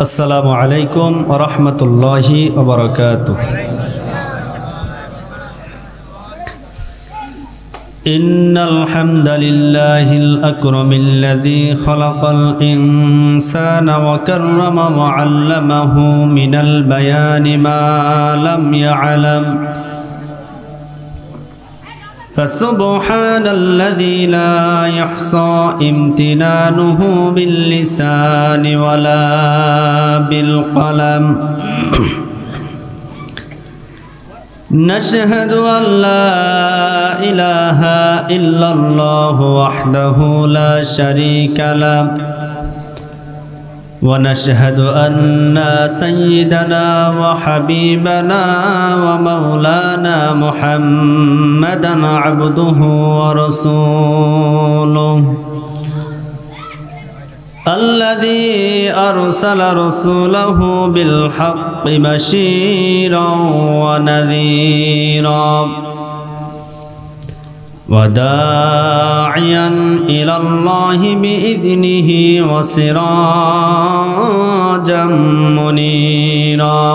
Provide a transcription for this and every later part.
السلام عليكم ورحمة الله وبركاته. إن الحمد لله الأكرم الذي خلق الإنسان وكرم وعلمه من البيان ما لم يعلم، فسبحان الذي لا يحصى امتنانه باللسان ولا بالقلم. نشهد أن لا إله إلا الله وحده لا شريك له، ونشهد أن سيدنا وحبيبنا ومولانا محمدا عبده ورسوله الذي أرسل رسوله بالحق بشيرا ونذيرا وداعيا إلى الله بإذنه وسراجا منيرا.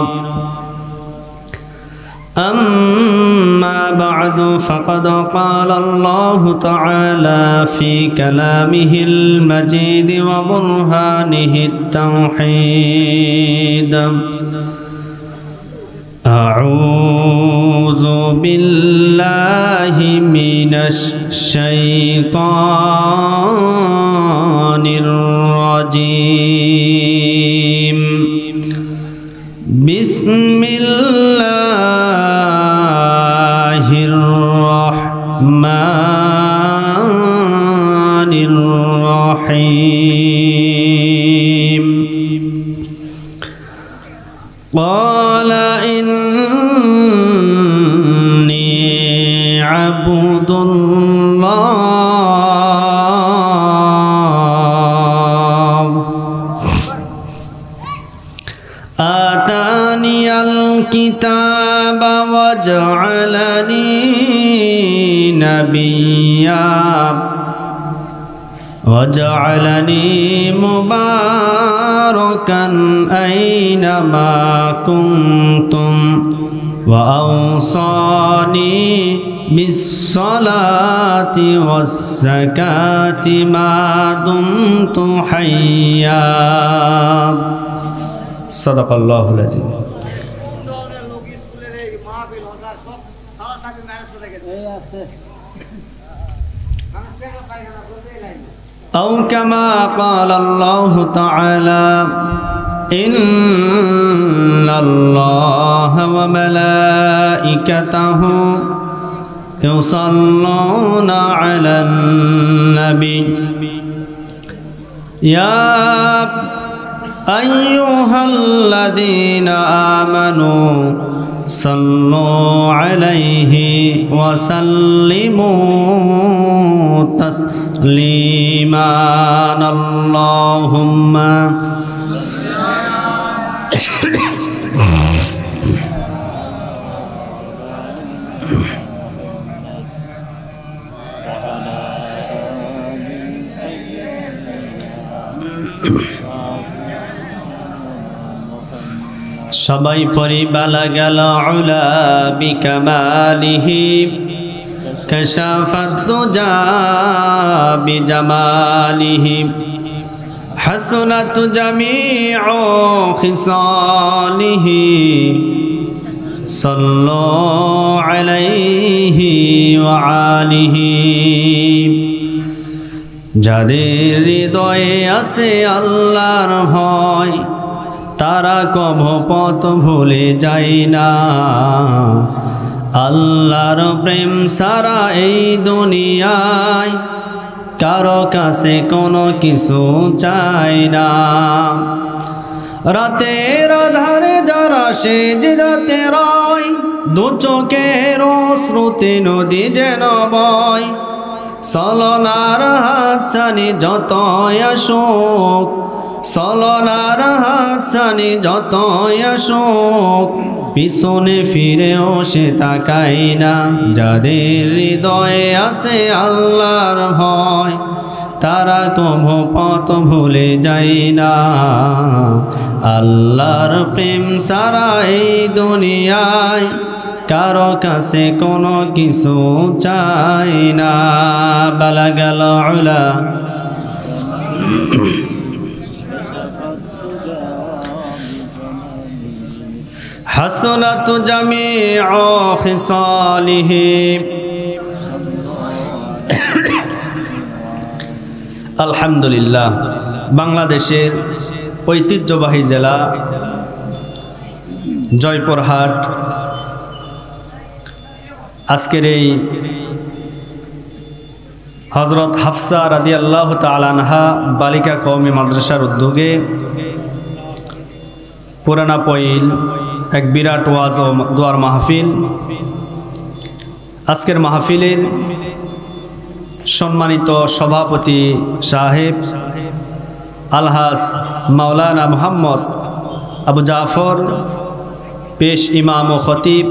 أما بعد، فقد قال الله تعالى في كلامه المجيد وبرهانه التوحيد: أعوذ بالله من الشيطان الرجيم. بسم الله الرحمن الرحيم. قال إني عبد الله آتاني الكتاب وجعلني نبيا وجعلني مباركا أينما كنتم وأوصاني بالصلاة والزكاة ما دمت حيا. صدق الله العظيم. أو كما قال الله تعالى: إن الله وملائكته يصلون على النبي يا أيها الذين آمنوا صلوا عليه وسلموا تسليما. اللهم সবাই পরি বালাগাল উলা বিকামালিহি কাশাফাত দুজা বিজামালিহি হাসনাত জামিউ খিসালিহি সাল্লু আলাইহি ওয়া আলিহি। যাদের হৃদয়ে আছে আল্লাহর ভয়, তারা কভু পথ ভুলে যায় না। আল্লাহর প্রেম সারা এই দুনিয়ায় কারো কাছে কোনো কিছু চায় না। রাতের আধারে যারা সেজদাতে রয়, দু চোখের শ্রুতি নদী যেন বয়। চলনার হাতছানি যত আসুক, চলনার হাতছানি যত আসুক, পিছনে ফিরেও সে তাকায় না। যাদের হৃদয়ে আছে আল্লাহর ভয়, তারা কভু পথ ভুলে যায় না। আল্লাহর প্রেম সারা এই দুনিয়ায় কারো কাছে কোনো কিছু চাই না। বালাগাল উলা হাসনাত জামিউ খিসালিহি। আলহামদুলিল্লাহ, বাংলাদেশের ঐতিহ্যবাহী জেলা জয়পুরহাট আজকের এই হযরত হাফসা রাদিয়াল্লাহু তাআলা আনহা বালিকা কওমি মাদ্রাসার উদ্যোগে পুরানা পইল এক বিরাট ওয়াজ ও দোয়ার মাহফিল। আজকের মাহফিলের সম্মানিত সভাপতি সাহেব আলহাজ মাওলানা মুহাম্মদ আবু জাফর, পেশ ইমাম ও খতিব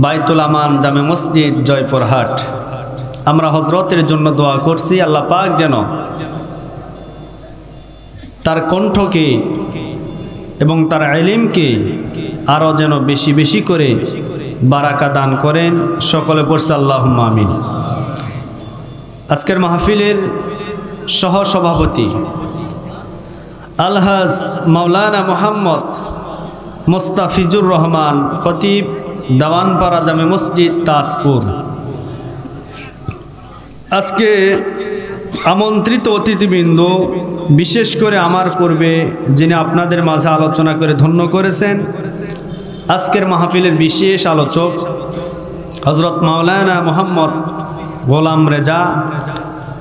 বাইতুল আমান জামে মসজিদ জয়পুরহাট, আমরা হজরতের জন্য দোয়া করছি আল্লাহ পাক যেন তার কণ্ঠকে এবং তার ইলমকে আরও যেন বেশি বেশি করে বারাকা দান করেন। সকলে পড়ছে আল্লাহুম্মা আমিন। আজকের মাহফিলের সহসভাপতি আলহাজ মাওলানা মুহাম্মদ মুস্তাফিজুর রহমান, খতিব দাওয়ানপাড়া জামে মসজিদ তাজপুর। আজকে আমন্ত্রিত অতিথিবৃন্দ, বিশেষ করে আমার পূর্বে যিনি আপনাদের মাঝে আলোচনা করে ধন্য করেছেন, আজকের মাহফিলের বিশেষ আলোচক হযরত মাওলানা মুহাম্মদ গোলাম রেজা,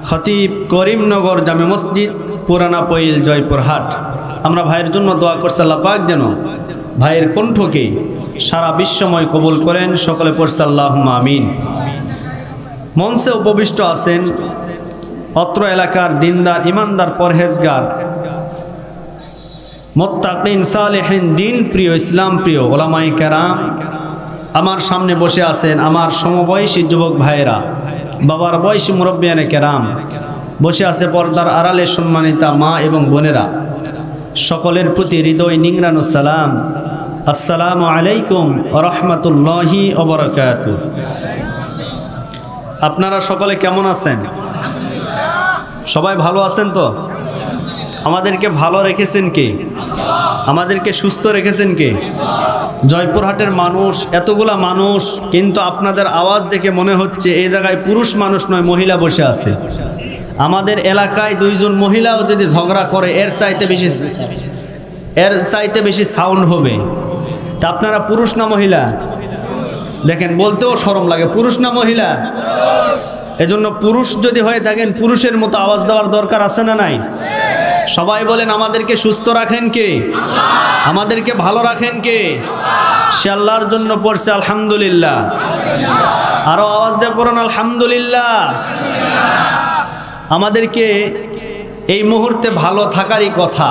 খতিব করিমনগর জামে মসজিদ পুরানা পইল জয়পুরহাট। আমরা ভাইয়ের জন্য দোয়া করছি আল্লাহ পাক যেন ভাইয়ের কণ্ঠকে সারা বিশ্বময় কবুল করেন। সকলে পড়ছে আল্লাহুম্মা আমিন। মঞ্চে উপবিষ্ট আছেন অত্র এলাকার দিনদার, ইমানদার, পরহেজগার, মুত্তাকিন, সালেহিন, দিন প্রিয়, ইসলাম প্রিয় ওলামায়ে কেরাম। আমার সামনে বসে আছেন আমার সমবয়সী যুবক ভাইয়েরা, বাবার বয়সী মুরব্বিয়ানে কেরাম, বসে আছে পর্দার আড়ালে সম্মানিতা মা এবং বোনেরা। সকলের প্রতি হৃদয় নিংড়ানো সালাম, আসসালামু আলাইকুম ওয়া রাহমাতুল্লাহি ওয়া বারাকাতুহু। আপনারা সকলে কেমন আছেন? সবাই ভালো আছেন তো? আমাদেরকে ভালো রেখেছেন কে? আমাদেরকে সুস্থ রেখেছেন কে? জয়পুরহাটের মানুষ, এতগুলা মানুষ, কিন্তু আপনাদের আওয়াজ দেখে মনে হচ্ছে এই জায়গায় পুরুষ মানুষ নয়, মহিলা বসে আছে। আমাদের এলাকায় দুইজন মহিলাও যদি ঝগড়া করে এর চাইতে বেশি সাউন্ড হবে। তা আপনারা পুরুষ না মহিলা? দেখেন, বলতেও শরম লাগে, পুরুষ না মহিলা? এজন্য পুরুষ যদি হয়ে থাকেন পুরুষের মতো আওয়াজ দেওয়ার দরকার আছে না নাই? সবাই বলেন, আমাদেরকে সুস্থ রাখেন কে? আমাদেরকে ভালো রাখেন কে? সে আল্লাহর জন্য পড়ছে আলহামদুলিল্লাহ। আরো আওয়াজ দিয়ে পড়ুন আলহামদুলিল্লাহ। আমাদেরকে এই মুহূর্তে ভালো থাকারই কথা,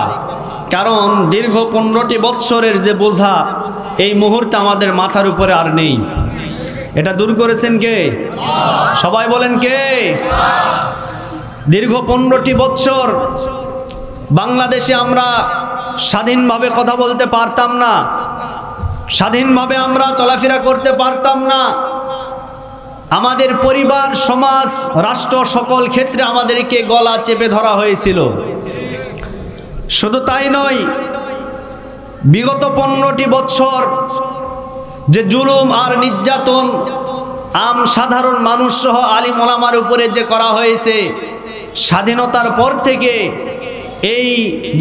কারণ দীর্ঘ 15টি বৎসরের যে বোঝা এই মুহূর্তে আমাদের মাথার উপরে আর নেই। এটা দূর করেছেন কে? সবাই বলেন কে? দীর্ঘ 15টি বৎসর বাংলাদেশে আমরা স্বাধীনভাবে কথা বলতে পারতাম না, স্বাধীনভাবে আমরা চলাফেরা করতে পারতাম না। আমাদের পরিবার, সমাজ, রাষ্ট্র সকল ক্ষেত্রে আমাদেরকে গলা চেপে ধরা হয়েছিল। শুধু তাই নয়, বিগত 15টি বৎসর যে জুলুম আর নির্যাতন সাধারণ মানুষ সহ আলিম ওলামার উপরে যে করা হয়েছে, স্বাধীনতার পর থেকে এই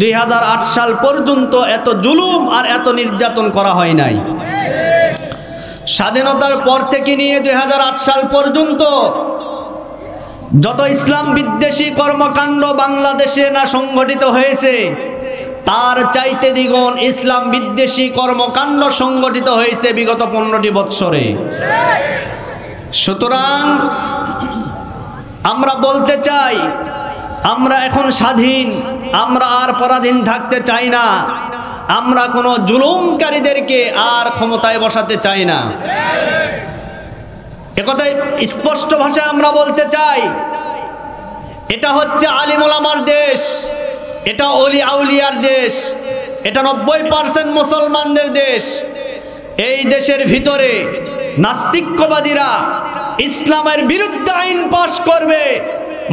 2008 সাল পর্যন্ত এত জুলুম আর এত নির্যাতন করা হয় নাই। স্বাধীনতার পর থেকে নিয়ে 2008 সাল পর্যন্ত যত ইসলাম বিদ্বেষী কর্মকাণ্ড বাংলাদেশে না সংঘটিত হয়েছে, তার চাইতে দ্বিগুণ ইসলাম বিদ্বেষী কর্মকাণ্ড সংঘটিত হয়েছে বিগত 15টি বৎসরে। সুতরাং আমরা বলতে চাই, আমরা এখন স্বাধীন, আমরা আর পরাধীন থাকতে চাই না। আমরা কোনো জুলুমকারীদেরকে আর ক্ষমতায় বসাতে চাই না। একথাই স্পষ্ট ভাষায় আমরা বলতে চাই, এটা হচ্ছে আলিম ওলামার দেশ, এটা ওলি আউলিয়ার দেশ, এটা 90% মুসলমানদের দেশ। এই দেশের ভিতরে নাস্তিক্যবাদীরা ইসলামের বিরুদ্ধে আইন পাশ করবে,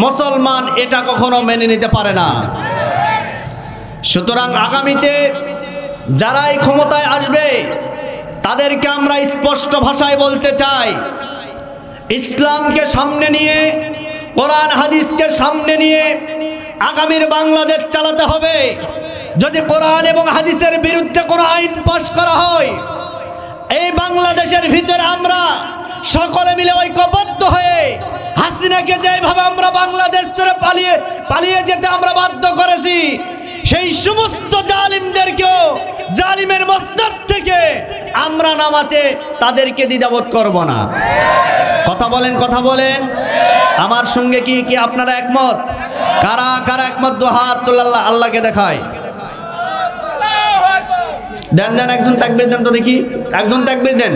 মুসলমান এটা কখনো মেনে নিতে পারে না। সুতরাং আগামীতে যারাই ক্ষমতায় আসবে তাদেরকে আমরা স্পষ্ট ভাষায় বলতে চাই, ইসলামকে সামনে নিয়ে, কোরআন হাদিসকে সামনে নিয়ে আগামীর বাংলাদেশ চালাতে হবে। যদি কোরআন এবং হাদিসের বিরুদ্ধে কোনো আইন পাশ করা হয়, এই বাংলাদেশের ভিতরে আমরা সকলে মিলে ঐক্যবদ্ধ হয়ে হাসিনাকে যেভাবে আমরা বাংলাদেশ ছেড়ে পালিয়ে যেতে আমরা বাধ্য করেছি, সেই সমস্ত জালিমদেরকেও জালিমের মসনদ থেকে আমরা নামাতে তাদেরকে দ্বিধাবোধ করব না। কথা বলেন, কথা বলেন। আমার সঙ্গে কি আপনারা একমত? কারা কারা একমত? দু হাত তোলা, আল্লাহকে দেখায়। দেন দেন, একজন তাকবীর দেন তো দেখি, একজন তাকবীর দেন।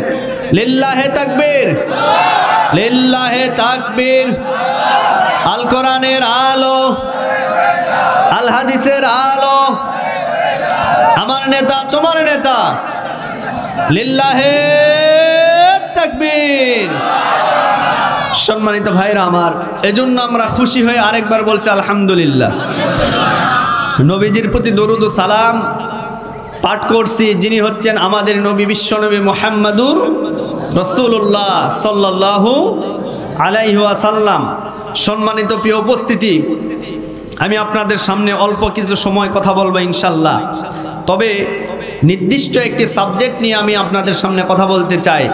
লিল্লাহে তাকবীর, লিল্লাহে তাকবীর। আল কোরআনের আলো, আল হাদিসের আলো, আমার নেতা তোমার নেতা, লিল্লাহে তাকবীর। সম্মানিত ভাইরা আমার, এজন্য আমরা খুশি হয়ে আরেকবার বলছি আলহামদুলিল্লাহ। নবীজির প্রতি দরুদ ও সালাম পাঠ করছি, যিনি হচ্ছেন আমাদের নবী, বিশ্বনবী মুহাম্মাদুর রাসূলুল্লাহ সাল্লাল্লাহু আলাইহি ওয়াসাল্লাম। সম্মানিত প্রিয় উপস্থিতি, আমি আপনাদের সামনে অল্প কিছু সময় কথা বলবো ইনশাল্লাহ। তবে নির্দিষ্ট একটি সাবজেক্ট নিয়ে আমি আপনাদের সামনে কথা বলতে চাই।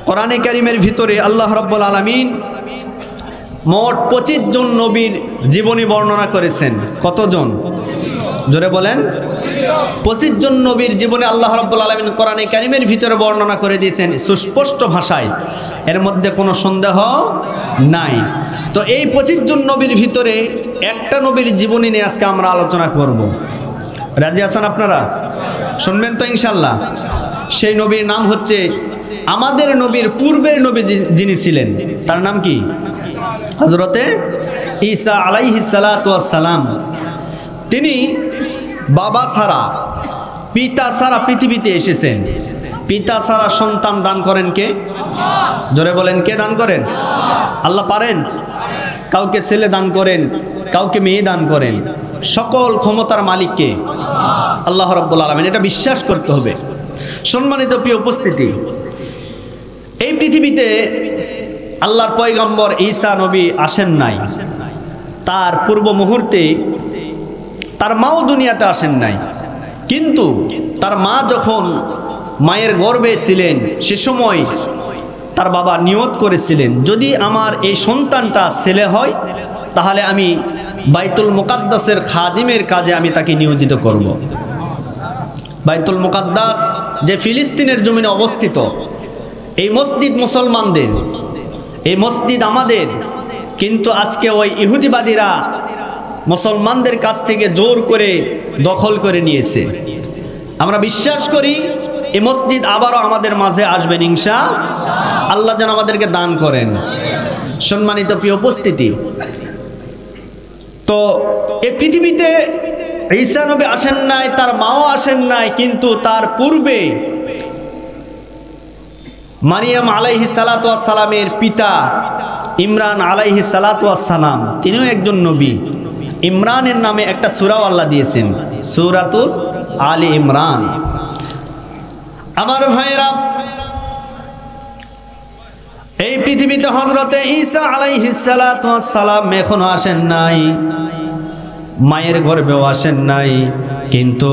কোরআনে কারীমের ভিতরে আল্লাহ রাব্বুল আলামিন মোট 25 জন নবীর জীবনী বর্ণনা করেছেন। কতজন? জোরে বলেন। 25 জন নবীর জীবনে আল্লাহ রাব্বুল আলামিন কোরআনে কারীমের ভিতরে বর্ণনা করে দিয়েছেন সুস্পষ্ট ভাষায়, এর মধ্যে কোনো সন্দেহ নাই। তো এই 25 জন নবীর ভিতরে একটা নবীর জীবনী নিয়ে আজকে আমরা আলোচনা করব। রাজি আছেন আপনারা? শুনবেন তো ইনশাল্লাহ। সেই নবীর নাম হচ্ছে, আমাদের নবীর পূর্বের নবী যিনি ছিলেন তার নাম কি? হযরতে ঈসা আলাইহিস সালাতু ওয়াস সালাম। তিনি বাবা ছাড়া, পিতা ছাড়া পৃথিবীতে এসেছেন। পিতা ছাড়া সন্তান দান করেন কে? জোরে বলেন, কে দান করেন? আল্লাহ পারেন? কাউকে ছেলে দান করেন, কাউকে মেয়ে দান করেন। সকল ক্ষমতার মালিক কে? আল্লাহ রাব্বুল আলামিন। এটা বিশ্বাস করতে হবে। সম্মানিত প্রিয় উপস্থিতি, এই পৃথিবীতে আল্লাহর পয়গম্বর ঈসা নবী আসেন নাই। তার পূর্ব মুহূর্তে তার মাও দুনিয়াতে আসেন নাই। কিন্তু তার মা যখন মায়ের গর্ভে ছিলেন, সে সময় তার বাবা নিয়ত করেছিলেন, যদি আমার এই সন্তানটা ছেলে হয় তাহলে আমি বাইতুল মুকাদ্দাসের খাদিমের কাজে আমি তাকে নিয়োজিত করব। বাইতুল মুকাদ্দাস যে ফিলিস্তিনের জমিনে অবস্থিত, এই মসজিদ মুসলমানদের, এই মসজিদ আমাদের, কিন্তু আজকে ওই ইহুদিবাদীরা মুসলমানদের কাছ থেকে জোর করে দখল করে নিয়েছে। আমরা বিশ্বাস করি এই মসজিদ আবারও আমাদের মাঝে আসবেন ইনশাআল্লাহ। আল্লাহ যেন আমাদেরকে দান করেন। সম্মানিত প্রিয় উপস্থিতি, তো এই পৃথিবীতে ঈসা নবী আসেন নাই, তার মাও আসেন নাই, কিন্তু তার পূর্বে মারিয়াম আলাইহিস সালাতু ওয়াস সালামের পিতা ইমরান আলাইহিস সালাতু ওয়াস সালাম, তিনিও একজন নবী। ইমরানের নামে একটা সূরাও আল্লাহ দিয়েছেন, সূরাতুল আলী ইমরান। আমার ভাইরা, এই পৃথিবীতে হযরতে ঈসা আলাইহিস সালাতু ওয়াস সালাম এখনো আসেন নাই, মায়ের গর্ভেও আসেন নাই। কিন্তু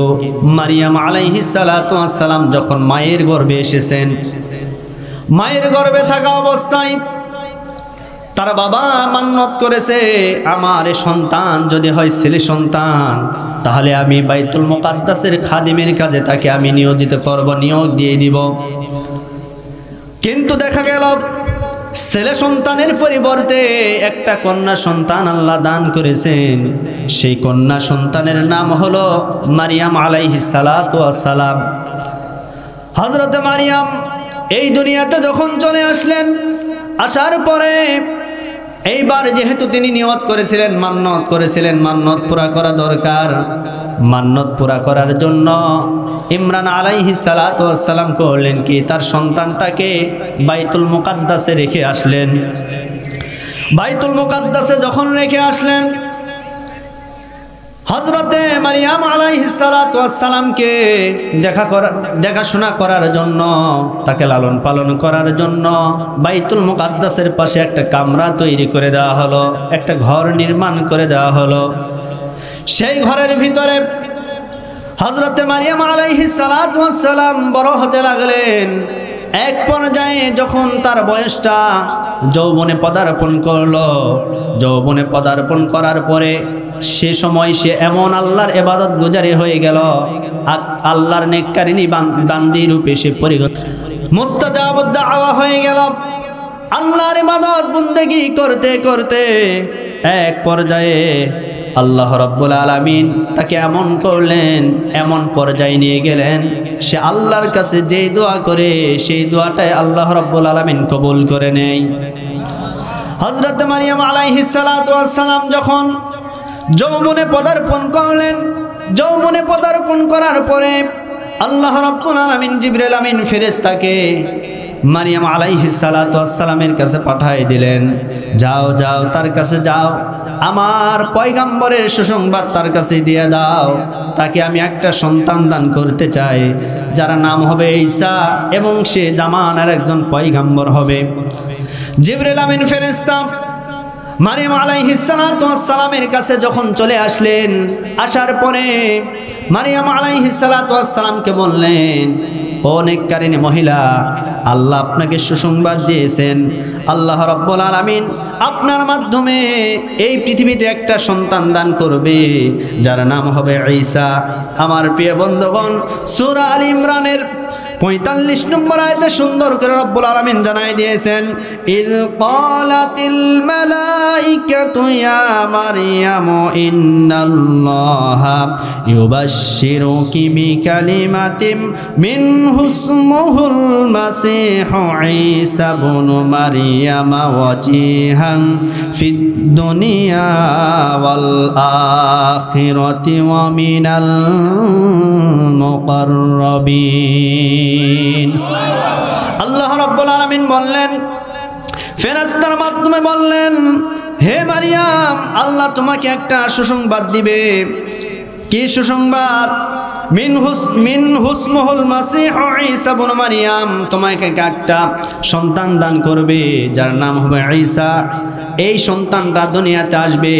মারিয়াম আলাইহিস সালাতু ওয়াস সালাম যখন মায়ের গর্ভে এসেছেন, মায়ের গর্ভে থাকা অবস্থায় তার বাবা মান্নত করেছে, আমার সন্তান যদি হয় ছেলে সন্তান তাহলে আমি বাইতুল মুকাদ্দাসের খাদিমের কাজে তাকে আমি নিয়োজিত করব, নিয়োগ দিয়ে দিব। কিন্তু দেখা গেল ছেলে সন্তানের পরিবর্তে একটা কন্যা সন্তান আল্লাহ দান করেছেন। সেই কন্যা সন্তানের নাম হলো মারিয়াম আলাইহিস সালাতু ওয়াস সালাম। হযরতে মারিয়াম এই দুনিয়াতে যখন চলে আসলেন, আসার পরে এইবার যেহেতু তিনি নিয়ত করেছিলেন, মান্নত করেছিলেন, মান্নত পুরা করা দরকার। মান্নত পুরা করার জন্য ইমরান আলাইহিস সালাতু ওয়াস সালাম করলেন কি, তার সন্তানটাকে বাইতুল মুকাদ্দাসে রেখে আসলেন। বাইতুল মুকাদ্দাসে যখন রেখে আসলেন, হযরতে মারিয়াম আলাইহিস সালাতু ওয়াস সালামকে দেখাশোনা করার জন্য, তাকে লালন পালন করার জন্য বাইতুল মুকাদ্দাসের পাশে একটা কামরা তৈরি করে দেওয়া হলো, একটা ঘর নির্মাণ করে দেওয়া হলো। সেই ঘরের ভিতরে হযরতে মারিয়াম আলাইহিস সালাতু ওয়াস সালাম বড় হতে লাগলেন। এক পর্যায়ে যখন তার বয়সটা যৌবনে পদার্পণ করলো, যৌবনে পদার্পণ করার পরে সে সময় সে এমন আল্লাহর ইবাদত গুজারি হয়ে গেল, আল্লাহর নেককারিনী বান্দি রূপে সে পরিণত, মুস্তাজাবুদ দাওয়া হয়ে গেল। আল্লাহর ইবাদত বন্দেগী করতে করতে এক পর্যায়ে আল্লাহ রাব্বুল আলামিন তাকে এমন করলেন, এমন পর্যায়ে নিয়ে গেলেন, সে আল্লাহর কাছে যেই দোয়া করে সেই দোয়াটাই আল্লাহ রাব্বুল আলামিন কবুল করে নেয়। হযরত মারিয়াম আলাইহিস সালাতু ওয়াস সালাম যখন যৌবনে পদার্পণ করলেন, যৌবনে পদার্পণ করার পরে আল্লাহ রাব্বুল আলামিন জিবরাইল আমিন ফেরেশতাকে মারিয়াম আলাইহিস সালাতু ওয়াস সালামের কাছে পাঠিয়ে দিলেন, যাও যাও তার কাছে যাও, আমার পয়গম্বরের সুসংবাদ তার কাছে দিয়ে দাও, তাকে আমি একটা সন্তান দান করতে চাই, যার নাম হবে ঈসা এবং সে জামানার একজন পয়গম্বর হবে। জিবরাইল আমিন ফেরেশতা মারিয়াম আলাইহিস সালাতু ওয়াস সালামের কাছে যখন চলে আসলেন, আসার পরে মারিয়াম আলাইহিস সালাতু ওয়াস সালামকে বললেন, ও নেককারিনী মহিলা, আল্লাহ আপনাকে সুসংবাদ দিয়েছেন, আল্লাহ রাব্বুল আলামিন আপনার মাধ্যমে এই পৃথিবীতে একটা সন্তান দান করবে, যার নাম হবে ঈসা। আমার প্রিয় বন্ধুগণ, সূরা আল ইমরানের 45 নম্বর আয়াতে সুন্দর করে রব্বুল আলামিন জানাই দিয়েছেন, ইয ক্বালাতিল মালাইকাতু ইয়া মারইয়াম ইন্নাল্লাহা ইউবাশশিরুকি বিকালিমাতিন মিনহু ইসমুহুল মাসীহু ঈসা ইবনু মারইয়াম ওয়াজিহান ফিদ দুনিয়া ওয়াল আখিরাতি ওয়া মিনাল মুকাররাবিন। আল্লাহ রাব্বুল আলামিন বললেন, ফেরেশতার মাধ্যমে বললেন, হে মারিয়াম, আল্লাহ তোমাকে একটা সুসংবাদ দিবে। কি সুসংবাদ? মিনহু ইসমুহুল মাসীহু ঈসা ইবনু মারইয়াম, তোমাকে একটা সন্তান দান করবে, যার নাম হবে ঈসা। এই সন্তানটা দুনিয়াতে আসবে,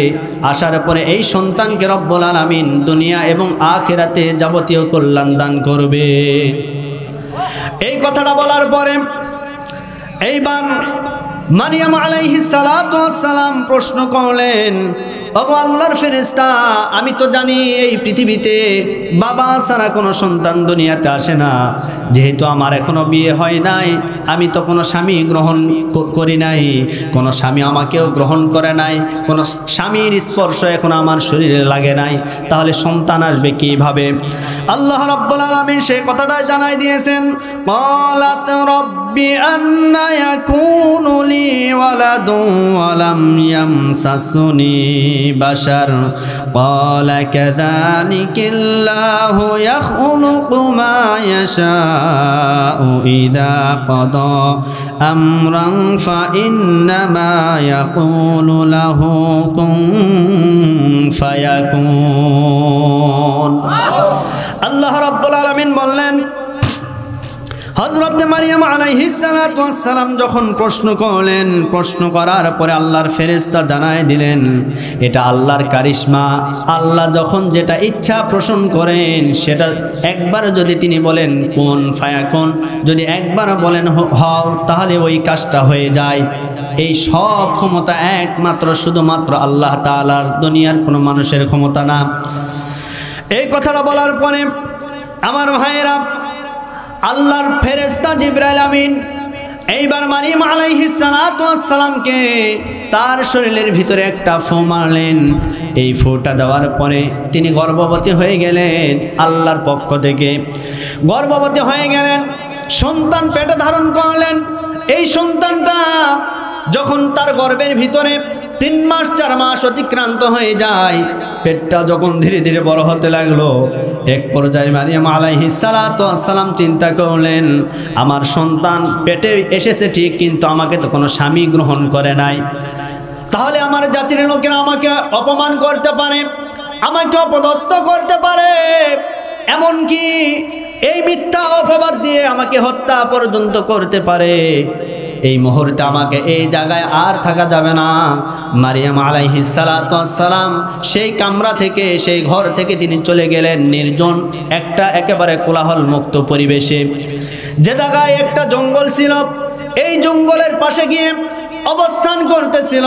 আসার পরে এই সন্তানকে রব্বুল আলামিন দুনিয়া এবং আখিরাতে যাবতীয় কল্যাণ দান করবে। এই কথাটা বলার পরে এইবার মারিয়াম আলাইহিস সালাতু ওয়াস সালাম প্রশ্ন করলেন, ওগো আল্লাহর ফেরেশতা, আমি তো জানি এই পৃথিবীতে বাবা ছাড়া কোনো সন্তান দুনিয়াতে আসে না, যেহেতু আমার এখনো বিয়ে হয় নাই, আমি তো কোনো স্বামী গ্রহণ করি নাই, কোনো স্বামী আমাকেও গ্রহণ করে নাই, কোনো স্বামীর স্পর্শ এখন আমার শরীরে লাগে নাই, তাহলে সন্তান আসবে কিভাবে? আল্লাহ রাব্বুল আলামিন সেই কথাটাই জানাই দিয়েছেন, ক্বালাত রাব্বি আন্না ইয়াকুনু লি ওয়ালাদুন ওয়া লাম ইয়ামসাসুনি বাশার ক্বালা কাযালিকাল্লাহু ইয়াখলুকু মা ইয়াশাউ ইযা ক্বাদা আমরান ফাইন্নামা ইয়াকুলু লাহু কুন ফায়াকুন। আল্লাহ রাব্বুল আলামিন বললেন, হযরত মারিয়াম আলাইহিস সালাতু ওয়াস সালাম যখন প্রশ্ন করলেন, প্রশ্ন করার পরে আল্লাহর ফেরেশতা জানায় দিলেন, এটা আল্লাহর কারিশমা। আল্লাহ যখন যেটা ইচ্ছা পোষণ করেন, সেটা একবার যদি তিনি বলেন কোন ফায়াকুন, যদি একবার বলেন হও, তাহলে ওই কাজটা হয়ে যায়। এই সব ক্ষমতা একমাত্র শুধুমাত্র আল্লাহ তাআলার, দুনিয়ার কোনো মানুষের ক্ষমতা না। এই কথাটা বলার পরে আমার ভাইয়েরা, আল্লাহর ফেরেশতা জিবরাইল আমিন এইবার মারিয়াম আলাইহিস সালাতু ওয়াস সালামকে তার শরীরের ভিতরে একটা ফু মারলেন। এই ফুটা দেওয়ার পরে তিনি গর্ভবতী হয়ে গেলেন, আল্লাহর পক্ষ থেকে গর্ভবতী হয়ে গেলেন, সন্তান পেটে ধারণ করলেন। এই সন্তানটা যখন তার গর্ভের ভিতরে 3 মাস 4 মাস অতিক্রান্ত হয়ে যায়, পেটটা যখন ধীরে ধীরে বড় হতে লাগলো, এক পর্যায়ে মারিয়াম আলাইহিস সালাতু ওয়াস সালাম চিন্তা করলেন, আমার সন্তান পেটে এসেছে ঠিক, কিন্তু আমাকে তো কোনো স্বামী গ্রহণ করে নাই, তাহলে আমার জাতির লোকেরা আমাকে অপমান করতে পারে, আমাকে অপদস্থ করতে পারে, এমনকি এই মিথ্যা অপবাদ দিয়ে আমাকে হত্যা পর্যন্ত করতে পারে। এই মুহূর্তে আমাকে এই জায়গায় আর থাকা যাবে না। মারিয়াম আলাইহিস সালাতু ওয়াস সালাম সেই কামরা থেকে, সেই ঘর থেকে তিনি চলে গেলেন নির্জন একটা একেবারে কোলাহল মুক্ত পরিবেশে, যে জায়গায় একটা জঙ্গল ছিল। এই জঙ্গলের পাশে গিয়ে অবস্থান করতেছিল।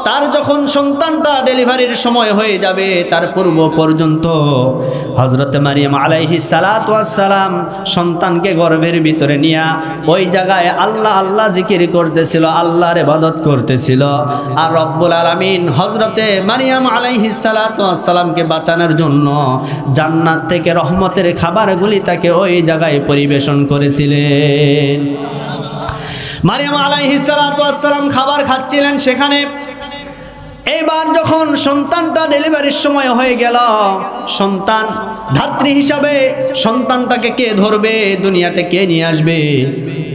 তার যখন সন্তানটা ডেলিভারির সময় হয়ে যাবে, তার পূর্ব পর্যন্ত হযরত মারিয়াম আলাইহিস সালাতু ওয়াস সালাম সন্তানকে গর্ভের ভিতরে নিয়ে ওই জায়গায় আল্লাহ আল্লাহ জিকির করতেছিল, আল্লাহর ইবাদত করতেছিল। আর রব্বুল আলামিন হযরতে মারিয়াম আলাইহিস সালাতু ওয়াস সালামকে বাঁচানোর জন্য জান্নাত থেকে রহমতের খাবারগুলি তাকে ওই জায়গায় পরিবেশন করেছিলেন। মারিয়াম আলাইহিস সালাতু ওয়াস সালাম খাবার খাচ্ছিলেন সেখানে। এইবার যখন সন্তানটা ডেলিভারির সময় হয়ে গেল, সন্তান ধাত্রী হিসাবে সন্তানটাকে কে ধরবে, দুনিয়াতে কে নিয়ে আসবে?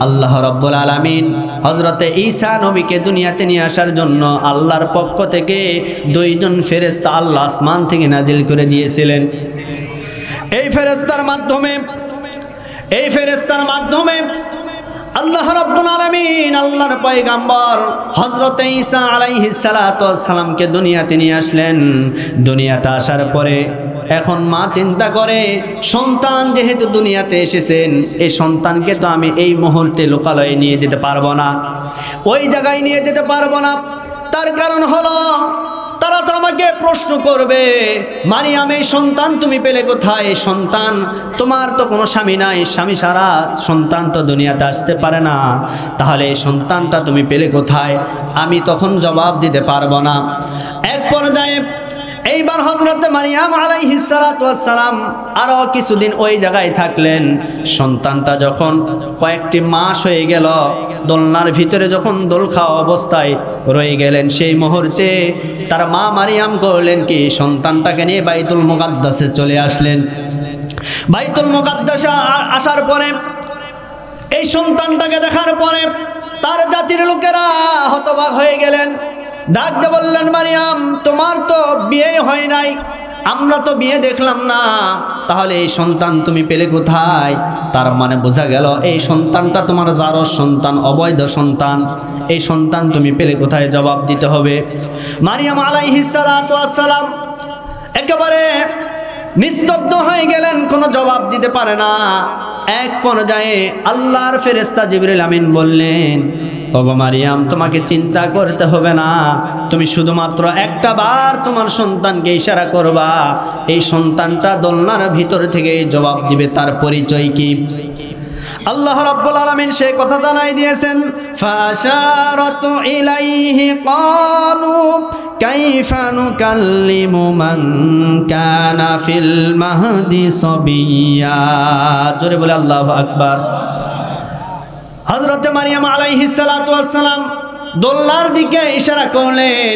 আল্লাহ রাব্বুল আলামিন হযরতে ঈসা নবীকে দুনিয়াতে নিয়ে আসার জন্য আল্লাহর পক্ষ থেকে 2 জন ফেরেশতা আল্লাহ আসমান থেকে নাজিল করে দিয়েছিলেন। এই ফেরেশতার মাধ্যমে আল্লাহ রাব্বুল আলামিন আল্লাহর পয়গম্বর হযরত ঈসা আলাইহিস সালাতু ওয়াস সালামকে দুনিয়াতে নিয়ে আসলেন। দুনিয়াতে আসার পরে এখন মা চিন্তা করে, সন্তান যেহেতু দুনিয়াতে এসেছেন, এই সন্তানকে তো আমি এই মুহূর্তে লোকালয়ে নিয়ে যেতে পারবো না, ওই জায়গায় নিয়ে যেতে পারবো না। তার কারণ হলো তারা তো আমাকে প্রশ্ন করবে, মারিয়াম এই সন্তান তুমি পেলে কোথায়? সন্তান তোমার তো কোনো স্বামী নাই, স্বামী ছাড়া সন্তান তো দুনিয়াতে আসতে পারে না, তাহলে এই সন্তানটা তুমি পেলে কোথায়? আমি তখন জবাব দিতে পারবো না। এক পর্যায়ে এইবার হযরত মারিয়াম আলাইহিস সালাতু ওয়াস সালাম আরো কিছুদিন ওই জায়গায় থাকলেন। সন্তানটা যখন কয়েকটি মাস হয়ে গেল, দোলনার ভিতরে যখন দোল খাওয়া অবস্থায় রয়ে গেলেন, সেই মুহূর্তে তার মা মারিয়াম করলেন কি, সন্তানটাকে নিয়ে বাইতুল মুকাদ্দাসে চলে আসলেন। বাইতুল মুকাদ্দাসে আসার পরে এই সন্তানটাকে দেখার পরে তার জাতির লোকেরা হতবাক হয়ে গেলেন। ডাক দিয়ে বললেন, মারিয়াম তোমার তো বিয়ে হয় নাই, আমরা তো বিয়ে দেখলাম না, তাহলে এই সন্তান তুমি পেলে কোথায়? তার মানে বোঝা গেল এই সন্তানটা তোমার জারজ সন্তান, অবৈধ সন্তান। এই সন্তান তুমি পেলে কোথায়? জবাব দিতে হবে। মারিয়াম আলাইহিস সালাতু ওয়াস সালাম একেবারে নিস্তব্ধ হয়ে গেলেন, কোনো জবাব দিতে পারে না। এক পর্যায়ে আল্লাহর ফেরেশতা জিবরিল আমিন বললেন, ওগো মারিয়াম তোমাকে চিন্তা করতে হবে না, তুমি শুধুমাত্র একটা বার তোমার সন্তানকে ইশারা করবা, এই সন্তানটা দোলনার ভিতর থেকে জবাব দিবে তার পরিচয় কি। আল্লাহ রাব্বুল আলামিন সেই কথা জানাই দিয়েছেন, ফাশারাতু ইলাইহি ক্বালু কাইফা নুকাল্লিমু মান কানা ফিল মাহদি সাবিয়্যা। জোরে বলে আল্লাহু আকবার। হযরত মারিয়াম আলাইহিস সালাতু ওয়াস সালাম দোলনার দিকে ইশারা করলেন